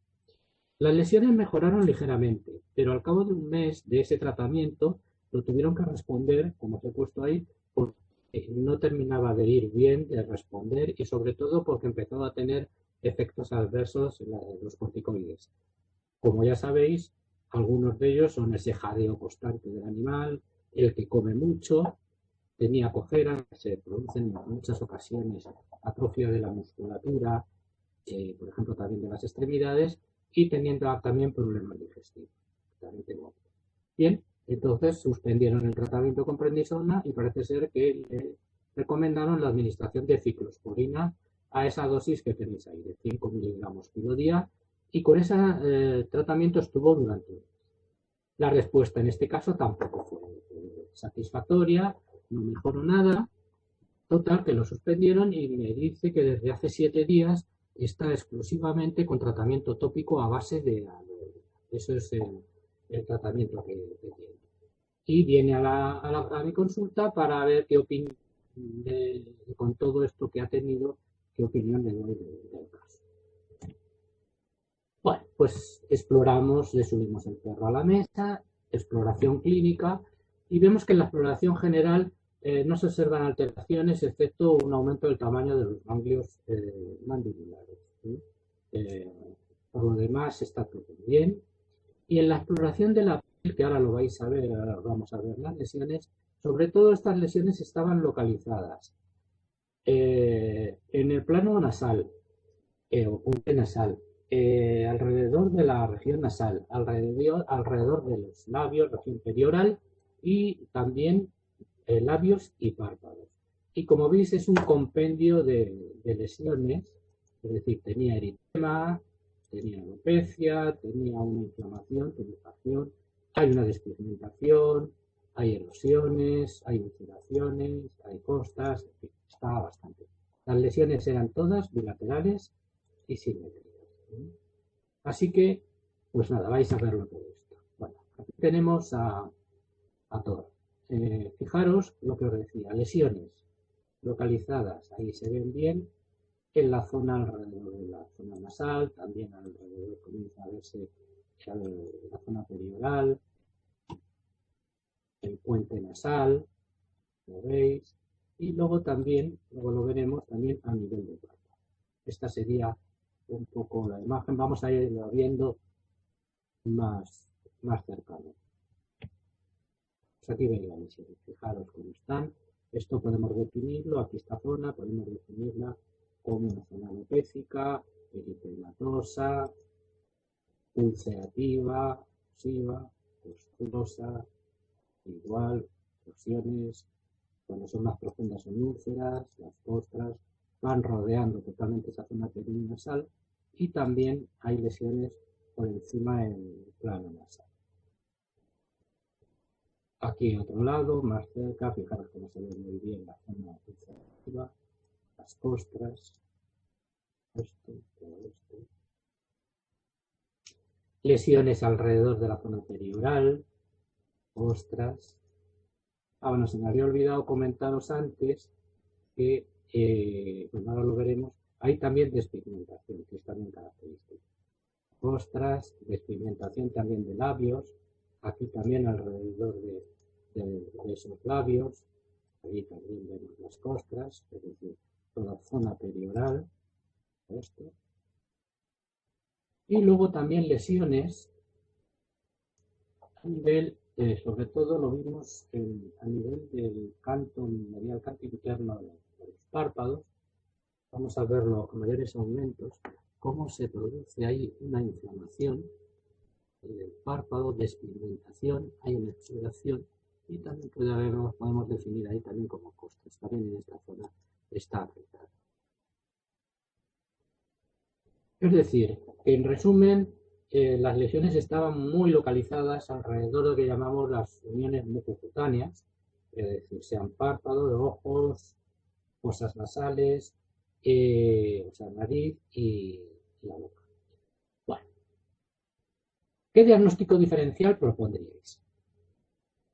Speaker 2: Las lesiones mejoraron ligeramente, pero al cabo de 1 mes de ese tratamiento lo tuvieron que responder, como os he puesto ahí, porque no terminaba de ir bien, de responder y sobre todo porque empezó a tener efectos adversos en los corticoides. Como ya sabéis, algunos de ellos son ese jadeo constante del animal, el que come mucho, tenía cojera, se producen en muchas ocasiones atrofia de la musculatura, por ejemplo también de las extremidades, y teniendo también problemas digestivos. Bien, entonces suspendieron el tratamiento con prednisona y parece ser que le recomendaron la administración de ciclosporina a esa dosis que tenéis ahí, de 5 miligramos kilo día, y con ese tratamiento estuvo durante un mes. La respuesta en este caso tampoco fue satisfactoria, no mejoró nada. Total, que lo suspendieron y me dice que desde hace 7 días está exclusivamente con tratamiento tópico a base de aloe. Eso es el tratamiento que tiene. Y viene a mi consulta para ver qué opinión, con todo esto que ha tenido, qué opinión le doy del caso. Bueno, pues exploramos, le subimos el perro a la mesa, exploración clínica, y vemos que en la exploración general no se observan alteraciones excepto un aumento del tamaño de los ganglios mandibulares. Por lo demás está todo bien. Y en la exploración de la piel, que ahora lo vais a ver, ahora vamos a ver las lesiones, sobre todo estas lesiones estaban localizadas en el plano nasal o punte nasal, alrededor de la región nasal, alrededor de los labios, región perioral y también labios y párpados. Y como veis es un compendio de lesiones, es decir, tenía eritema, tenía alopecia, tenía una inflamación, tonificación, hay una despigmentación, hay erosiones, hay ulceraciones, hay costras, en fin, estaba bastante. Las lesiones eran todas bilaterales y simétricas. Así que, pues nada, vais a verlo todo esto. Bueno, aquí tenemos a todo. Fijaros lo que os decía, lesiones localizadas, ahí se ven bien, en la zona alrededor de la zona nasal, también alrededor comienza a verse la zona perioral, el puente nasal, lo veis, y luego también, luego lo veremos también a nivel de párpado. Esta sería un poco la imagen, vamos a irlo viendo más cercano. Pues aquí veis la lesión, fijaros cómo están. Esto podemos definirlo, aquí esta zona, podemos definirla como una zona alopécica, eritematosa, ulcerativa, oclusiva, pustulosa, igual, lesiones, cuando son más profundas son úlceras, las costras, van rodeando totalmente esa zona perinasal y también hay lesiones por encima del plano nasal. Aquí otro lado, más cerca, fijaros cómo se ve muy bien la zona ulcerativa, las costras, todo esto. Lesiones alrededor de la zona perioral, costras. Bueno, se me había olvidado comentaros antes que, bueno, ahora lo veremos, hay también despigmentación, que es también característica. Costras, despigmentación también de labios, aquí también alrededor de esos labios, ahí también vemos las costras, es decir, toda zona perioral, esto. Y luego también lesiones a nivel, sobre todo lo vimos a nivel del canto medial, canto interno de los párpados. Vamos a verlo con mayores aumentos, cómo se produce ahí una inflamación en el párpado, despigmentación, hay una exudación y también podemos definir ahí también como costras, también en esta zona está afectada. Es decir, en resumen, las lesiones estaban muy localizadas alrededor de lo que llamamos las uniones mucocutáneas, es decir, sean párpados, ojos, fosas nasales, o sea, nariz y la boca. Bueno, ¿qué diagnóstico diferencial propondríais?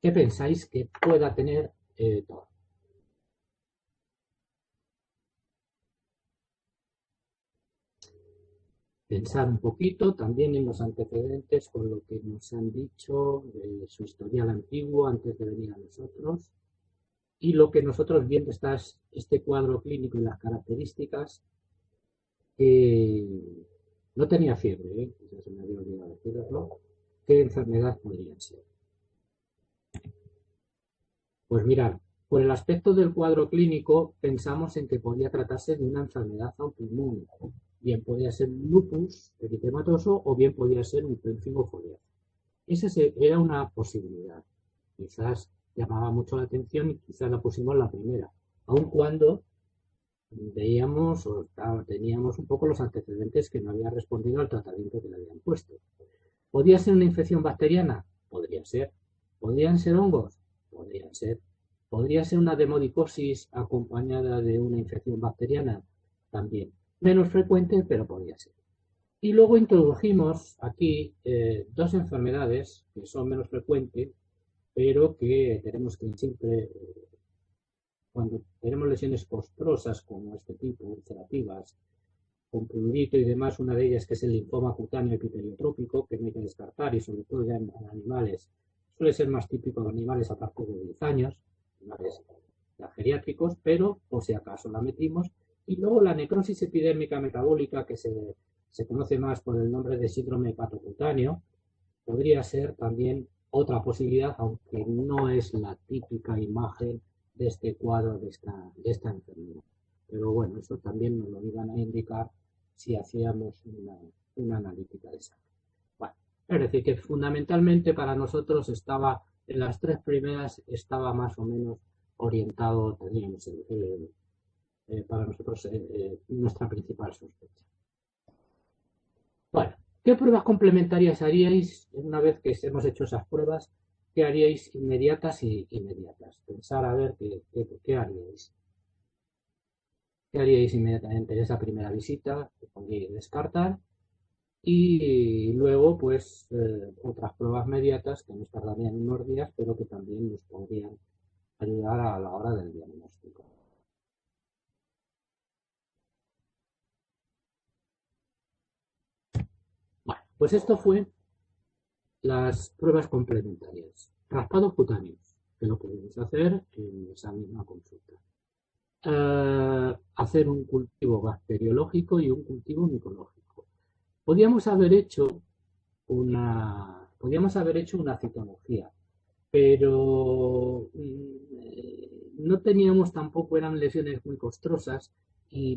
Speaker 2: ¿Qué pensáis que pueda tener TOR? Pensar un poquito también en los antecedentes con lo que nos han dicho de su historial antiguo antes de venir a nosotros y lo que nosotros viendo este cuadro clínico y las características, no tenía fiebre, ya se me había olvidado decirlo, ¿qué enfermedad podrían ser? Pues mirad, por el aspecto del cuadro clínico pensamos en que podría tratarse de una enfermedad autoinmune. Bien podía ser un lupus eritematoso o bien podía ser un pérfido foliar. Esa era una posibilidad. Quizás llamaba mucho la atención y quizás la pusimos la primera, aun cuando veíamos o teníamos un poco los antecedentes que no había respondido al tratamiento que le habían puesto. ¿Podría ser una infección bacteriana? Podría ser. ¿Podrían ser hongos? Podrían ser. ¿Podría ser una demodicosis acompañada de una infección bacteriana? También. Menos frecuente, pero podría ser. Y luego introdujimos aquí dos enfermedades que son menos frecuentes, pero que tenemos que siempre, cuando tenemos lesiones costrosas como este tipo, ulcerativas, con prurito y demás, una de ellas que es el linfoma cutáneo epiteliotrópico, que no hay que descartar y sobre todo ya en animales, suele ser más típico en animales a partir de 10 años, animales ya geriátricos, pero por si acaso la metimos. Y luego la necrosis epidérmica metabólica, que se conoce más por el nombre de síndrome hepatocutáneo, podría ser también otra posibilidad, aunque no es la típica imagen de este cuadro de esta enfermedad. Pero bueno, eso también nos lo iban a indicar si hacíamos una analítica de sangre. Bueno, es decir, que fundamentalmente para nosotros estaba, en las tres primeras estaba más o menos orientado, teníamos para nosotros nuestra principal sospecha. Bueno, ¿qué pruebas complementarias haríais una vez que hemos hecho esas pruebas? ¿Qué haríais inmediatas y inmediatas? Pensar a ver qué haríais. ¿Qué haríais inmediatamente en esa primera visita? Que podríais descartar. Y luego, pues, otras pruebas inmediatas que nos tardarían unos días, pero que también nos podrían ayudar a la hora del diagnóstico. Bueno, pues esto fue las pruebas complementarias. Raspados cutáneos, que lo podemos hacer en esa misma consulta. Hacer un cultivo bacteriológico y un cultivo micológico. Podíamos haber hecho una citología, pero no teníamos tampoco, eran lesiones muy costosas y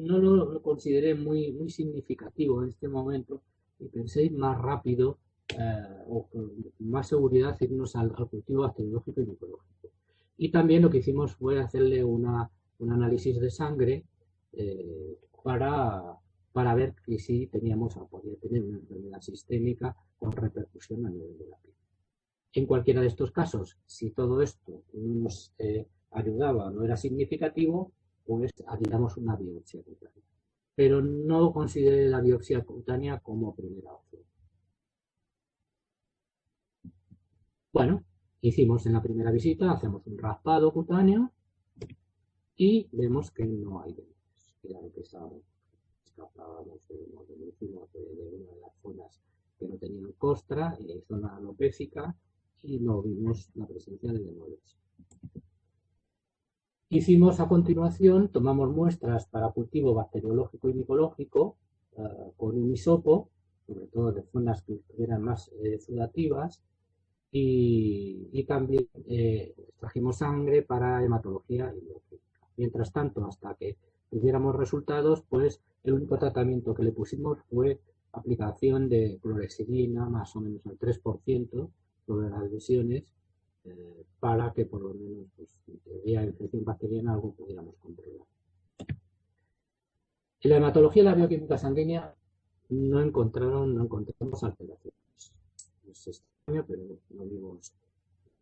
Speaker 2: no lo consideré muy significativo en este momento y pensé ir más rápido o con más seguridad irnos al cultivo bacteriológico y micológico. Y también lo que hicimos fue hacerle un análisis de sangre para ver que sí podía tener una enfermedad sistémica con repercusión a nivel de la piel. En cualquiera de estos casos, si todo esto no nos ayudaba, no era significativo, pues haríamos una biopsia cutánea. Pero no consideré la biopsia cutánea como primera opción. Bueno, hicimos en la primera visita, hacemos un raspado cutáneo y vemos que no hay venas. Era lo que escapábamos de una de las zonas que no tenían costra, zona alopécica, y no vimos la presencia de adenoides. Hicimos a continuación, tomamos muestras para cultivo bacteriológico y micológico con un hisopo, sobre todo de zonas que estuvieran más sudativas, y también extrajimos sangre para hematología y bioquímica. Mientras tanto, hasta que tuviéramos resultados, pues el único tratamiento que le pusimos fue aplicación de clorexidina más o menos al 3% sobre las lesiones para que por lo menos, pues, en teoría, infección bacteriana algo pudiéramos controlar. En la hematología y la bioquímica sanguínea no encontramos alteraciones. Es extraño, pero no vimos,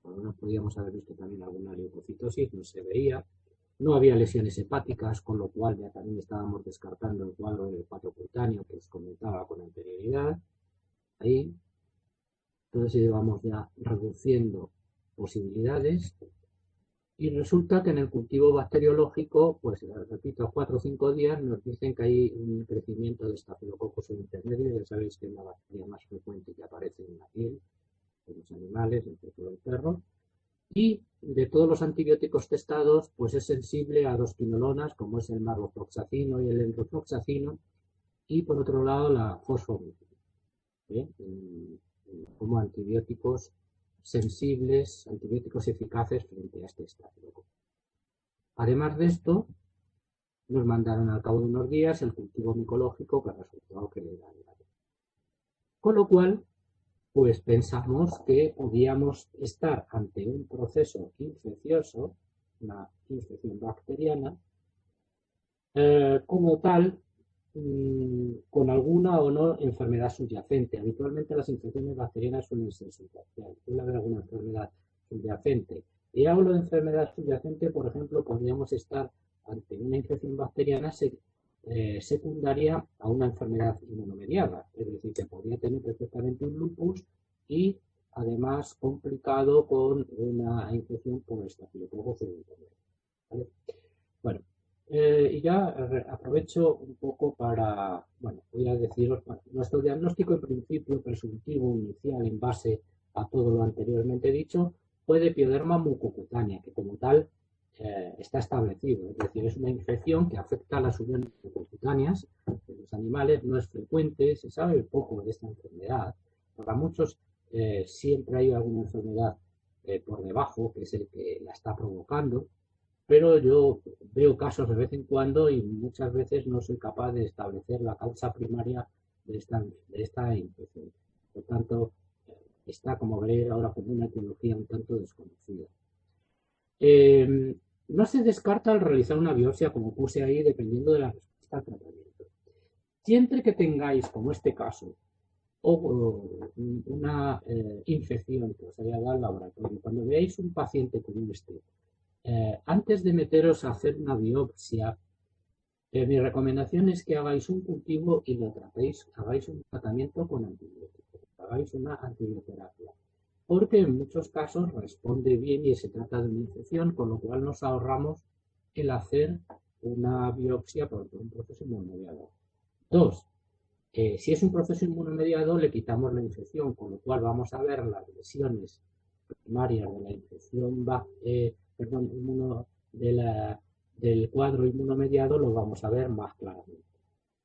Speaker 2: no podíamos haber visto también alguna leucocitosis, no se veía. No había lesiones hepáticas, con lo cual ya también estábamos descartando el cuadro del hepato cutáneo que os comentaba con anterioridad. Ahí. Entonces íbamos ya reduciendo posibilidades. Y resulta que en el cultivo bacteriológico, pues repito, a 4 o 5 días nos dicen que hay un crecimiento de Staphylococcus intermedio. Ya sabéis que es la bacteria más frecuente que aparece en la piel, en los animales, entre todo el perro. Y de todos los antibióticos testados, pues es sensible a 2 quinolonas, como es el marrofloxacino y el enrofloxacino, y por otro lado la fosfomicina, como antibióticos sensibles, antibióticos eficaces frente a este estafilococo. Además de esto, nos mandaron al cabo de unos días el cultivo micológico que resultó que era negativo. Con lo cual, pues pensamos que podíamos estar ante un proceso infeccioso, una infección bacteriana, como tal, con alguna o no enfermedad subyacente. Habitualmente las infecciones bacterianas suelen ser subyacentes, suele haber alguna enfermedad subyacente. Y hablo de enfermedad subyacente, por ejemplo, podríamos estar ante una infección bacteriana secundaria a una enfermedad inmunomediada, es decir, que podría tener perfectamente un lupus y además complicado con una infección por Staphylococcus aureus, ¿vale? Bueno, y ya aprovecho un poco para, bueno, voy a deciros, bueno, nuestro diagnóstico en principio presuntivo inicial en base a todo lo anteriormente dicho fue de pioderma mucocutánea, que como tal está establecido, es decir, es una infección que afecta a las uniones mucocutáneas de los animales, no es frecuente, se sabe poco de esta enfermedad. Para muchos siempre hay alguna enfermedad por debajo, que es el que la está provocando, pero yo veo casos de vez en cuando y muchas veces no soy capaz de establecer la causa primaria de esta infección. Por tanto, está, como veréis ahora, como una etiología un tanto desconocida. No se descarta el realizar una biopsia, como puse ahí, dependiendo de la respuesta al tratamiento. Siempre que tengáis, como este caso, o una infección que os haya dado al laboratorio, cuando veáis un paciente con este, antes de meteros a hacer una biopsia, mi recomendación es que hagáis un cultivo y lo tratéis, hagáis un tratamiento con antibióticos, hagáis una antibioterapia, porque en muchos casos responde bien y se trata de una infección, con lo cual nos ahorramos el hacer una biopsia por un proceso inmunomediado. Dos, si es un proceso inmunomediado, le quitamos la infección, con lo cual vamos a ver las lesiones primarias de la infección, del cuadro inmunomediado, lo vamos a ver más claramente.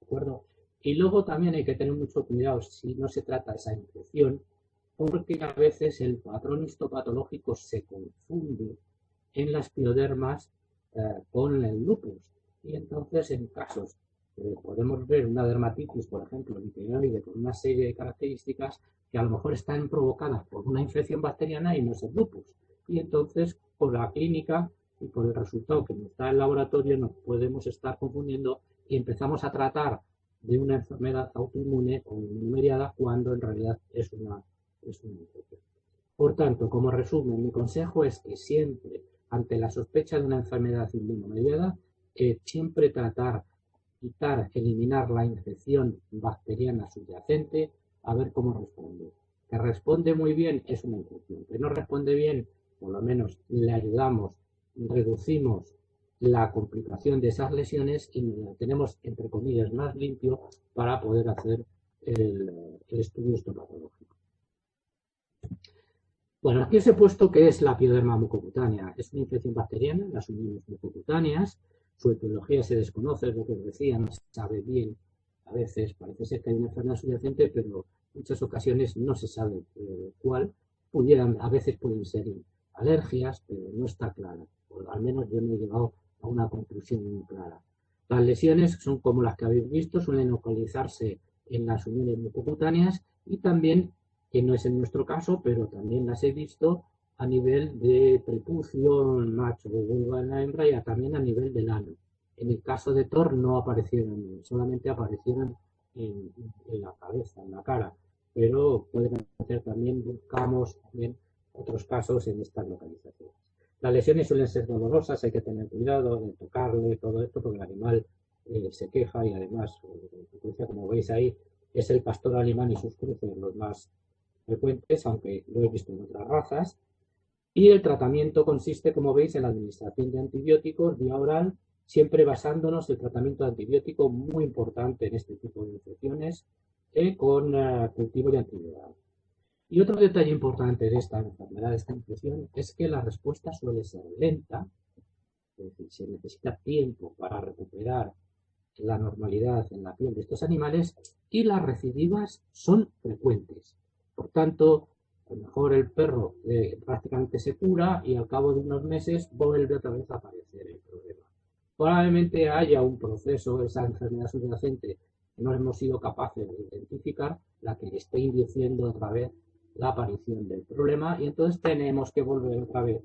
Speaker 2: ¿De acuerdo? Y luego también hay que tener mucho cuidado si no se trata de esa infección, porque a veces el patrón histopatológico se confunde en las piodermas con el lupus. Y entonces, en casos podemos ver una dermatitis, por ejemplo, lipidioide, con una serie de características que a lo mejor están provocadas por una infección bacteriana y no es el lupus. Y entonces, por la clínica y por el resultado que nos da el laboratorio, nos podemos estar confundiendo y empezamos a tratar de una enfermedad autoinmune o inmunomediada cuando en realidad es una infección. Por tanto, como resumen, mi consejo es que siempre, ante la sospecha de una enfermedad inmunomediada, siempre tratar, quitar, eliminar la infección bacteriana subyacente, a ver cómo responde. Que responde muy bien es una infección. Que no responde bien, por lo menos le ayudamos, reducimos la complicación de esas lesiones y la tenemos, entre comillas, más limpio para poder hacer el estudio histopatológico. Bueno, aquí os he puesto qué es la pioderma mucocutánea. Es una infección bacteriana, las uniones mucocutáneas. Su etiología se desconoce, es lo que os decía, no se sabe bien. A veces parece ser que hay una enfermedad subyacente, pero en muchas ocasiones no se sabe cuál. A veces pueden ser alergias, pero no está clara. O al menos yo no he llegado a una conclusión muy clara. Las lesiones son como las que habéis visto, suelen localizarse en las uniones mucocutáneas y también, que no es en nuestro caso, pero también las he visto a nivel de prepucio en macho, de vulva en la hembra y también a nivel del ano. En el caso de Thor no aparecieron, solamente aparecieron en la cabeza, en la cara, pero pueden aparecer también, buscamos también otros casos en estas localizaciones. Las lesiones suelen ser dolorosas, hay que tener cuidado de tocarle, todo esto, porque el animal se queja y además, como veis ahí, es el pastor alemán y sus cruces los más frecuentes, aunque lo he visto en otras razas. Y el tratamiento consiste, como veis, en la administración de antibióticos vía oral, siempre basándonos en el tratamiento antibiótico muy importante en este tipo de infecciones, con cultivo de antiviral. Y otro detalle importante de esta enfermedad, de esta infección, es que la respuesta suele ser lenta, es decir, se necesita tiempo para recuperar la normalidad en la piel de estos animales y las recidivas son frecuentes. Por tanto, a lo mejor el perro prácticamente se cura y al cabo de unos meses vuelve otra vez a aparecer el problema. Probablemente haya un proceso, esa enfermedad subyacente que no hemos sido capaces de identificar, la que le esté induciendo otra vez la aparición del problema y entonces tenemos que volver otra vez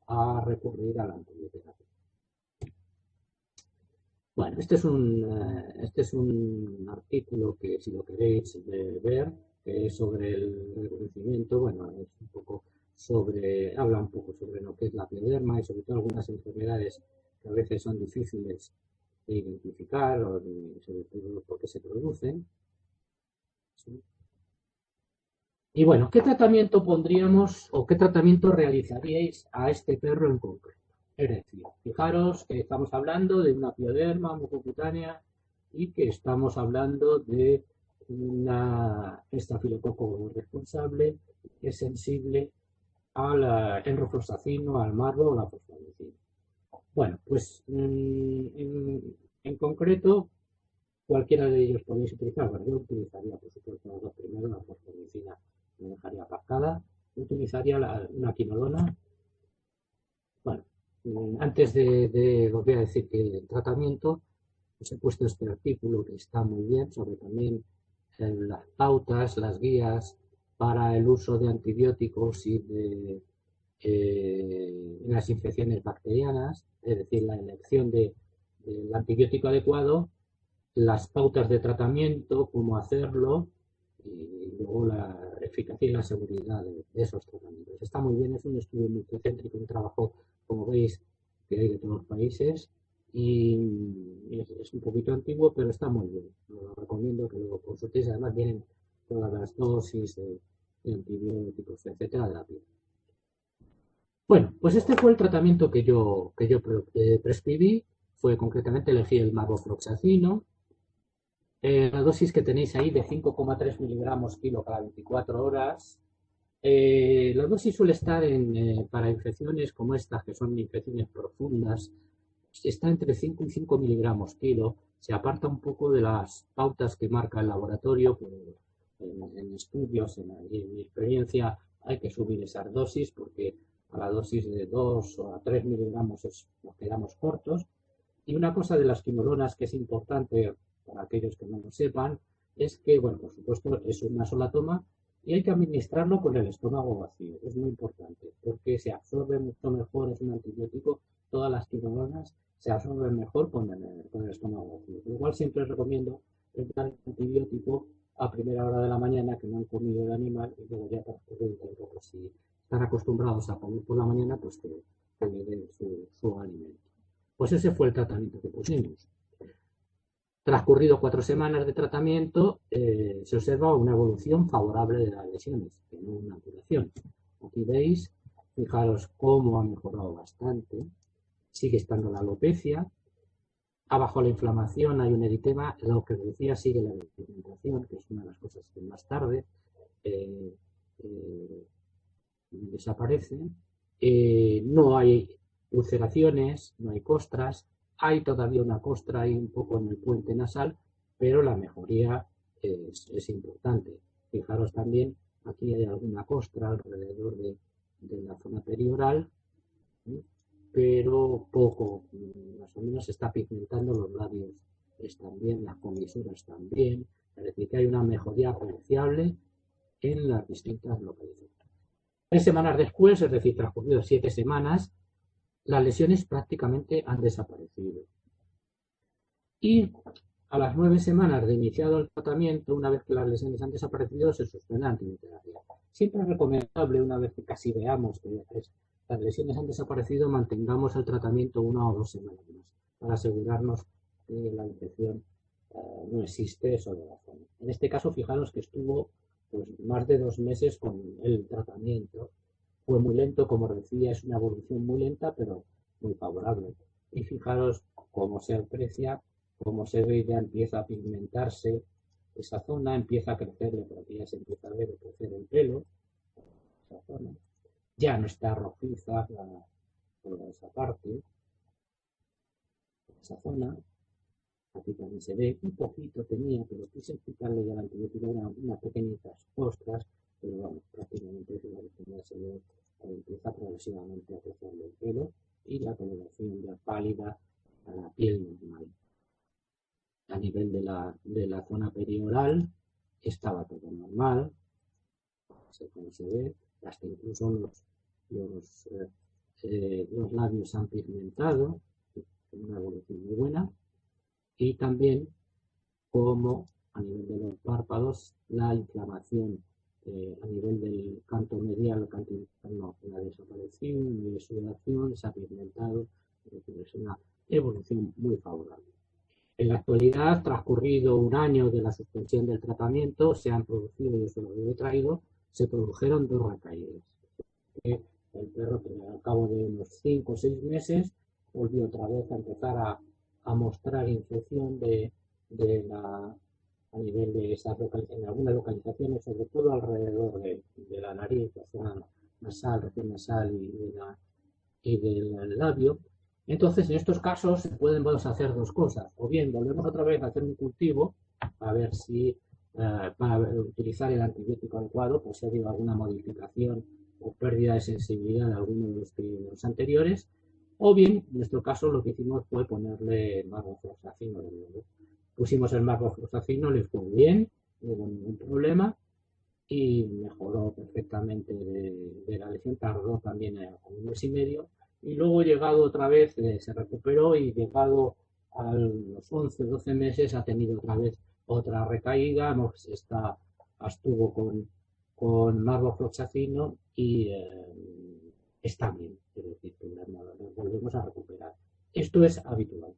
Speaker 2: a recurrir a la antibioterapia. Bueno, este es un artículo que, si lo queréis ver, que es sobre el reconocimiento, bueno, es un poco habla un poco sobre lo que es la pioderma y sobre todo algunas enfermedades que a veces son difíciles de identificar o sobre todo por qué se producen. ¿Sí? Y bueno, ¿qué tratamiento pondríamos o qué tratamiento realizaríais a este perro en concreto? Es decir, fijaros que estamos hablando de una pioderma mucocutánea y que estamos hablando de una estafilococo responsable que es sensible al enrofloxacino, al marro o la fosfomicina. Bueno, pues en concreto, cualquiera de ellos podéis utilizar. Bueno, yo utilizaría, por supuesto, los dos primeros, la fosfomicina me dejaría aparcada. Yo utilizaría una quinolona. Bueno, Antes de os voy a decir que el tratamiento, os he puesto este artículo que está muy bien sobre también las pautas, las guías para el uso de antibióticos y de las infecciones bacterianas, es decir, la elección del antibiótico adecuado, las pautas de tratamiento, cómo hacerlo y luego la eficacia y la seguridad de esos tratamientos. Está muy bien, es un estudio multicéntrico, un trabajo, como veis, que hay de todos los países y es un poquito antiguo, pero está muy bien. Lo recomiendo que lo consultéis. Además vienen todas las dosis de antibióticos, etcétera, de la piel. Bueno, pues este fue el tratamiento que yo prescribí. Fue concretamente elegí el mavofloxacino. La dosis que tenéis ahí de 5,3 miligramos kilo cada 24 horas. La dosis suele estar para infecciones como estas, que son infecciones profundas, está entre 5 y 5 miligramos kilo. Se aparta un poco de las pautas que marca el laboratorio, pero en estudios, en mi experiencia, hay que subir esas dosis porque a la dosis de 2 o a 3 miligramos nos quedamos cortos. Y una cosa de las quinolonas que es importante para aquellos que no lo sepan, es que, bueno, por supuesto, es una sola toma y hay que administrarlo con el estómago vacío. Es muy importante porque se absorbe mucho mejor, es un antibiótico, todas las quinolonas se absorben mejor con el estómago vacío. Por lo cual siempre recomiendo el antibiótico a primera hora de la mañana, que no han comido el animal, y luego ya transcurrir un tiempo, pues si están acostumbrados a comer por la mañana, pues que le den su alimento. Pues ese fue el tratamiento que pusimos. Transcurrido 4 semanas de tratamiento, se observa una evolución favorable de las lesiones, que no una curación. Aquí veis, fijaros cómo ha mejorado bastante. Sigue estando la alopecia. Abajo la inflamación, hay un eritema. Lo que os decía, sigue la pigmentación, que es una de las cosas que más tarde desaparece. No hay ulceraciones, no hay costras. Hay todavía una costra ahí un poco en el puente nasal, pero la mejoría es importante. Fijaros también, aquí hay alguna costra alrededor de la zona perioral, pero poco, más o menos se está pigmentando los labios, están bien, las comisuras también, es decir, que hay una mejoría apreciable en las distintas localizaciones. 3 semanas después, es decir, transcurrido 7 semanas, las lesiones prácticamente han desaparecido. Y a las 9 semanas de iniciado el tratamiento, una vez que las lesiones han desaparecido, se suspende la antibioterapia. Siempre es recomendable, una vez que casi veamos que las lesiones han desaparecido, mantengamos el tratamiento 1 o 2 semanas más, para asegurarnos que la infección no existe sobre la zona. En este caso, fijaros que estuvo pues, más de 2 meses con el tratamiento. Fue muy lento, como decía, es una evolución muy lenta, pero muy favorable. Y fijaros cómo se aprecia, cómo se ve, ya empieza a pigmentarse esa zona, empieza a crecerle, por aquí ya se empieza a ver crecer el pelo, esa zona. Ya no está rojiza toda esa parte, esa zona. Aquí también se ve, un poquito tenía, pero quise quitarle ya la antibiótica, eran unas pequeñitas costras, pero bueno, prácticamente se ve, empieza progresivamente a crecer el pelo y la coloración ya pálida a la piel normal. A nivel de la zona perioral estaba todo normal, como se ve, hasta incluso los labios han pigmentado, una evolución muy buena, y también como a nivel de los párpados la inflamación a nivel del canto medial, el canto interno ha desaparecido, ni sudoración, se ha pigmentado, es una evolución muy favorable. En la actualidad, transcurrido 1 año de la suspensión del tratamiento, se han producido, yo se lo he traído, se produjeron 2 recaídas. El perro, al cabo de unos 5 o 6 meses, volvió otra vez a empezar a mostrar infección a nivel de esas en algunas localizaciones, sobre todo alrededor de la nariz, la zona nasal, región nasal y del labio. Entonces, en estos casos podemos hacer 2 cosas. O bien volvemos otra vez a hacer un cultivo, a ver si para utilizar el antibiótico adecuado, pues si ha habido alguna modificación o pérdida de sensibilidad de alguno de los anteriores, O bien, en nuestro caso, lo que hicimos fue ponerle marvofloxacino de nuevo. Pusimos el marvofloxacino, le fue bien, no hubo ningún problema y mejoró perfectamente de la lesión. Tardó también un mes y medio. Y luego, llegado otra vez, se recuperó y llegado a los 11 12 meses ha tenido otra vez otra recaída. Estuvo con marvofloxacino y está bien, quiero decir, que nos volvemos a recuperar. Esto es habitual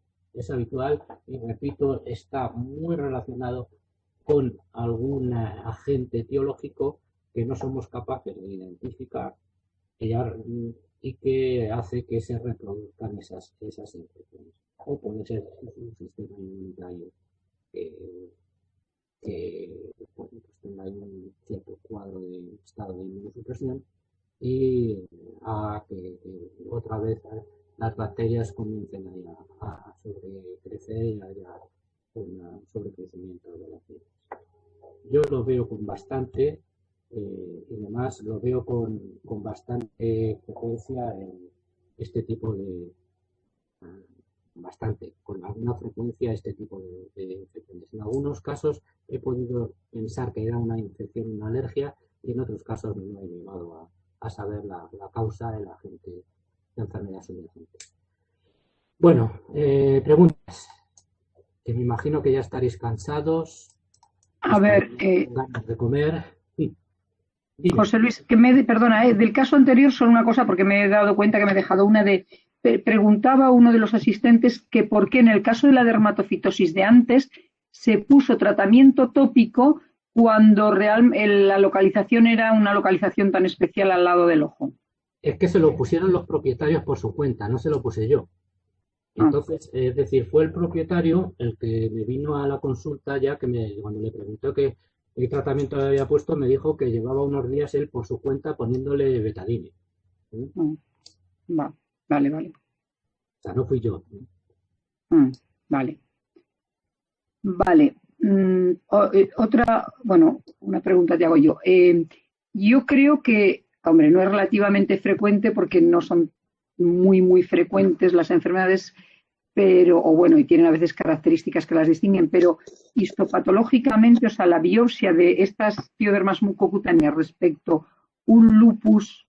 Speaker 2: y repito, está muy relacionado con algún agente etiológico que no somos capaces de identificar y que hace que se reproduzcan esas infecciones. O puede ser un sistema inmunitario que pues, tenga un cierto cuadro de estado de inmunosupresión y a que otra vez las bacterias comiencen a sobrecrecer y haya un sobrecrecimiento de las mismas. Yo lo veo con bastante, y además lo veo con bastante frecuencia en este tipo de, con alguna frecuencia este tipo de infecciones. En algunos casos he podido pensar que era una infección, una alergia, y en otros casos no he llegado a saber la causa de la enfermedad subyacente. Bueno, preguntas. Que me imagino que ya estaréis cansados.
Speaker 1: A ver,
Speaker 2: ganas de comer. Sí.
Speaker 1: José Luis, perdona, del caso anterior solo una cosa, porque me he dado cuenta que me he dejado una de... Preguntaba uno de los asistentes que por qué en el caso de la dermatofitosis de antes se puso tratamiento tópico cuando la localización era una localización tan especial al lado del ojo.
Speaker 2: Es que se lo pusieron los propietarios por su cuenta, no se lo puse yo. Entonces, es decir, fue el propietario el que me vino a la consulta ya cuando le preguntó qué tratamiento le había puesto, me dijo que llevaba unos días él por su cuenta poniéndole betadine. ¿Sí?
Speaker 1: Vale.
Speaker 2: O sea, no fui yo.
Speaker 1: Vale. Una pregunta te hago yo. Yo creo que, hombre, no es relativamente frecuente porque no son muy frecuentes las enfermedades, y tienen a veces características que las distinguen, pero histopatológicamente, o sea, la biopsia de estas piodermas mucocutáneas respecto a un lupus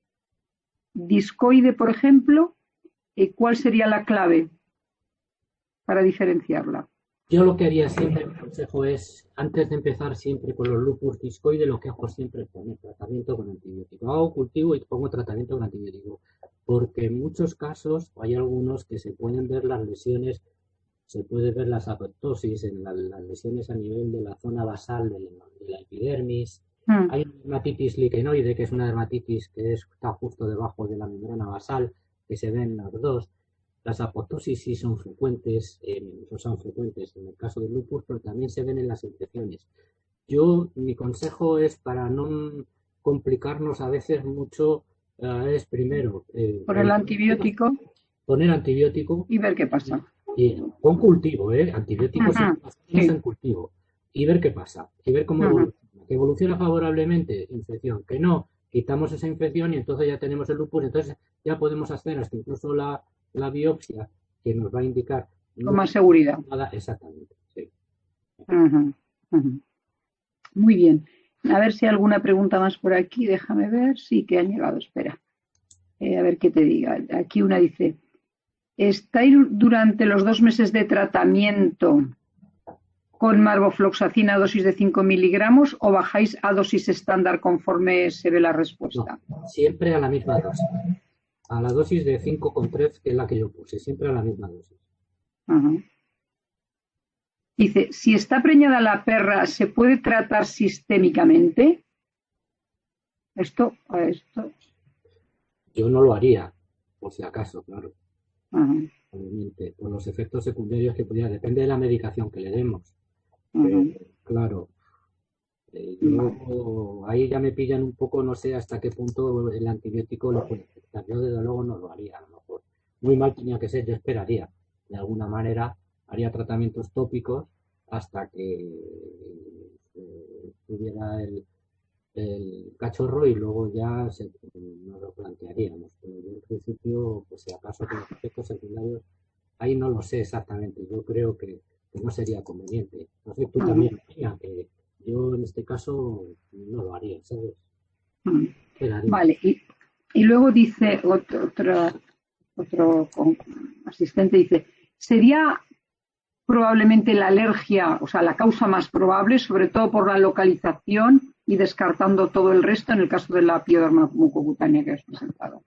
Speaker 1: discoide, por ejemplo, ¿cuál sería la clave para diferenciarla?
Speaker 2: Yo lo que haría siempre, el consejo es, antes de empezar siempre con los lupus discoides, lo que hago siempre es poner tratamiento con antibiótico. Hago cultivo y pongo tratamiento con antibiótico, porque en muchos casos hay algunos que se pueden ver las lesiones, se puede ver las apoptosis en las lesiones a nivel de la zona basal de la epidermis. Hay una dermatitis liquenoide, que es una dermatitis que está justo debajo de la membrana basal, que se ven las dos. Las apoptosis sí son frecuentes, en el caso del lupus, pero también se ven en las infecciones. Mi consejo es, para no complicarnos a veces mucho, es primero
Speaker 1: poner el antibiótico.
Speaker 2: Poner antibiótico.
Speaker 1: Y ver qué pasa.
Speaker 2: Con cultivo, antibióticos en cultivo. Y ver qué pasa. Y ver cómo evoluciona. Que evoluciona favorablemente, infección. Que no, quitamos esa infección y entonces ya tenemos el lupus. Entonces ya podemos hacer hasta incluso la biopsia, que nos va a indicar
Speaker 1: con más seguridad.
Speaker 2: Nada, exactamente, sí.
Speaker 1: Muy bien. A ver si hay alguna pregunta más por aquí. Déjame ver. Sí, que han llegado. Espera. A ver qué te diga. Aquí una dice: ¿estáis durante los 2 meses de tratamiento con marvofloxacina a dosis de 5 miligramos o bajáis a dosis estándar conforme se ve la respuesta?
Speaker 2: No, siempre a la misma dosis. A la dosis de 5,3, que es la que yo puse, siempre a la misma dosis.
Speaker 1: Dice, si está preñada la perra, ¿se puede tratar sistémicamente? Esto.
Speaker 2: Yo no lo haría, por si acaso, claro. Obviamente, por los efectos secundarios que pudiera, depende de la medicación que le demos. Claro. Ahí ya me pillan un poco, no sé hasta qué punto el antibiótico lo puede afectar. Yo desde luego no lo haría, a lo mejor. Muy mal tenía que ser, yo esperaría. De alguna manera haría tratamientos tópicos hasta que tuviera el cachorro y luego ya nos lo plantearíamos. Pero yo en principio, pues si acaso con los efectos secundarios, ahí no lo sé exactamente. Yo creo que no sería conveniente. No sé, tú también, María, que yo en este caso no lo haría, ¿sabes?
Speaker 1: Vale, y luego dice otro asistente, dice, ¿sería probablemente la alergia, o sea, la causa más probable, sobre todo por la localización y descartando todo el resto en el caso de la pioderma mucocutánea que has presentado?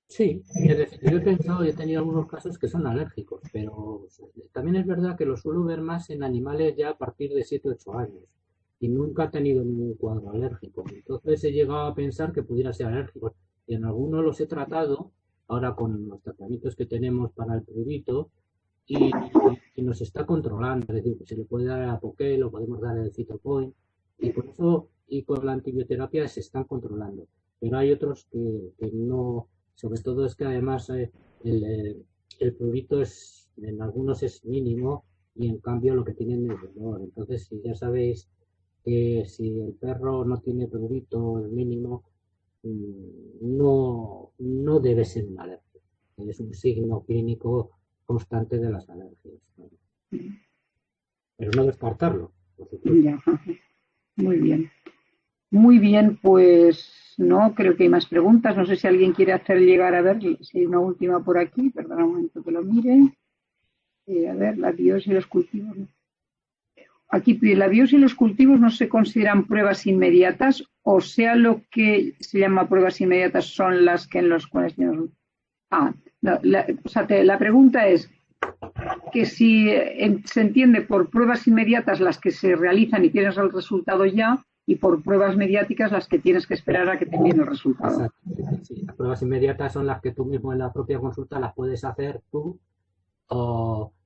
Speaker 2: Sí, es decir, yo he pensado y he tenido algunos casos que son alérgicos, pero también es verdad que lo suelo ver más en animales ya a partir de 7 o 8 años y nunca he tenido ningún cuadro alérgico. Entonces he llegado a pensar que pudiera ser alérgico y en algunos los he tratado ahora con los tratamientos que tenemos para el prurito y nos está controlando, es decir, se le puede dar el Apoquel, lo podemos dar el Cytopoint y con eso y con la antibioterapia se están controlando, pero hay otros que no. Sobre todo es que además el prurito en algunos es mínimo y en cambio lo que tienen es dolor. Entonces, si ya sabéis que si el perro no tiene prurito, el mínimo, no debe ser una alergia. Es un signo clínico constante de las alergias. Pero no descartarlo, por supuesto.
Speaker 1: Ya. Muy bien. Muy bien, pues no, creo que hay más preguntas. No sé si alguien quiere hacer llegar, a ver si hay una última por aquí. Perdona un momento que lo mire. A ver, la biopsia y los cultivos. Aquí la biopsia y los cultivos no se consideran pruebas inmediatas, o sea, lo que se llama pruebas inmediatas son las que en los cuales... la pregunta es que si se entiende por pruebas inmediatas las que se realizan y tienes el resultado ya, y por pruebas mediáticas las que tienes que esperar a que te envíen el resultado.
Speaker 2: Exacto. Sí, las pruebas inmediatas son las que tú mismo en la propia consulta las puedes hacer tú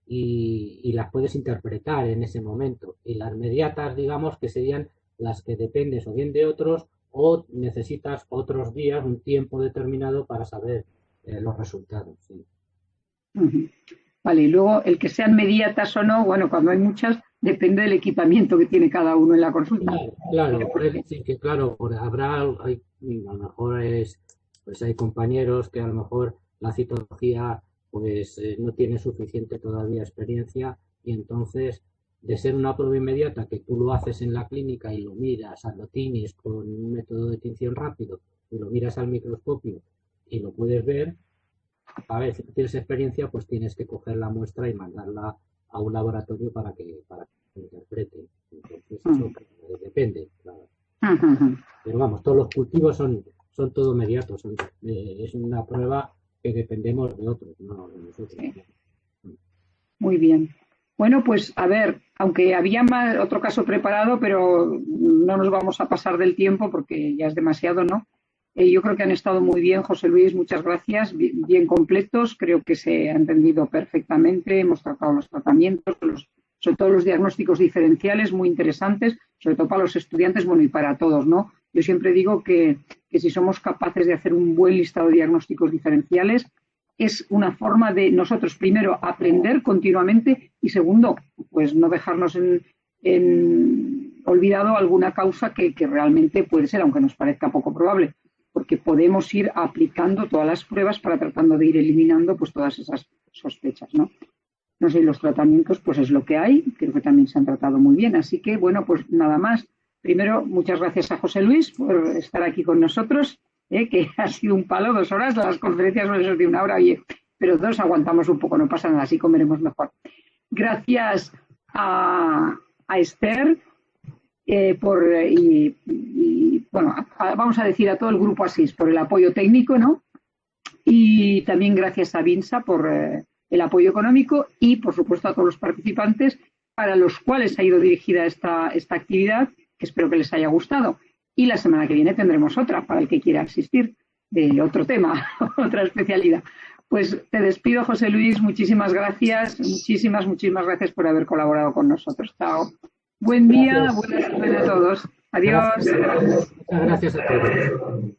Speaker 2: y las puedes interpretar en ese momento. Y las mediatas, digamos, que serían las que dependes o bien de otros o necesitas otros días, un tiempo determinado para saber los resultados. Sí.
Speaker 1: Vale, y luego el que sean mediatas o no, bueno, cuando hay muchas, depende del equipamiento que tiene cada uno en la consulta.
Speaker 2: Claro, puede decir que claro, habrá, a lo mejor pues hay compañeros que a lo mejor la citología pues no tiene suficiente todavía experiencia y entonces de ser una prueba inmediata que tú lo haces en la clínica y lo miras, lo tienes con un método de tinción rápido y lo miras al microscopio y lo puedes ver, a ver, si no tienes experiencia pues tienes que coger la muestra y mandarla a un laboratorio para que interprete. Entonces eso depende, claro. Pero vamos, todos los cultivos son todo mediatos, es una prueba que dependemos de otros, no de nosotros. Sí.
Speaker 1: Muy bien. Bueno, pues a ver, aunque había otro caso preparado, pero no nos vamos a pasar del tiempo porque ya es demasiado, ¿no? Yo creo que han estado muy bien, José Luis, muchas gracias, bien completos, creo que se ha entendido perfectamente, hemos tratado los tratamientos, sobre todo los diagnósticos diferenciales, muy interesantes, sobre todo para los estudiantes, bueno, y para todos, ¿no? Yo siempre digo que si somos capaces de hacer un buen listado de diagnósticos diferenciales, es una forma de nosotros, primero, aprender continuamente y segundo, pues no dejarnos olvidado alguna causa que realmente puede ser, aunque nos parezca poco probable, porque podemos ir aplicando todas las pruebas para tratando de ir eliminando pues todas esas sospechas, ¿no? No sé, los tratamientos pues es lo que hay, creo que también se han tratado muy bien, así que bueno, pues nada más. Primero, muchas gracias a José Luis por estar aquí con nosotros, que ha sido un palo, 2 horas, las conferencias suelen ser de 1 hora, oye, pero 2 aguantamos un poco, no pasa nada, así comeremos mejor. Gracias a Esther, bueno, vamos a decir a todo el grupo ASIS por el apoyo técnico, ¿no? Y también gracias a Vinsa por el apoyo económico y, por supuesto, a todos los participantes para los cuales ha ido dirigida esta actividad, que espero que les haya gustado. Y la semana que viene tendremos otra para el que quiera asistir de otro tema, otra especialidad. Pues te despido, José Luis, muchísimas gracias, muchísimas gracias por haber colaborado con nosotros. Chao. Buen día, buenas tardes a todos. Adiós.
Speaker 2: Muchas gracias a todos.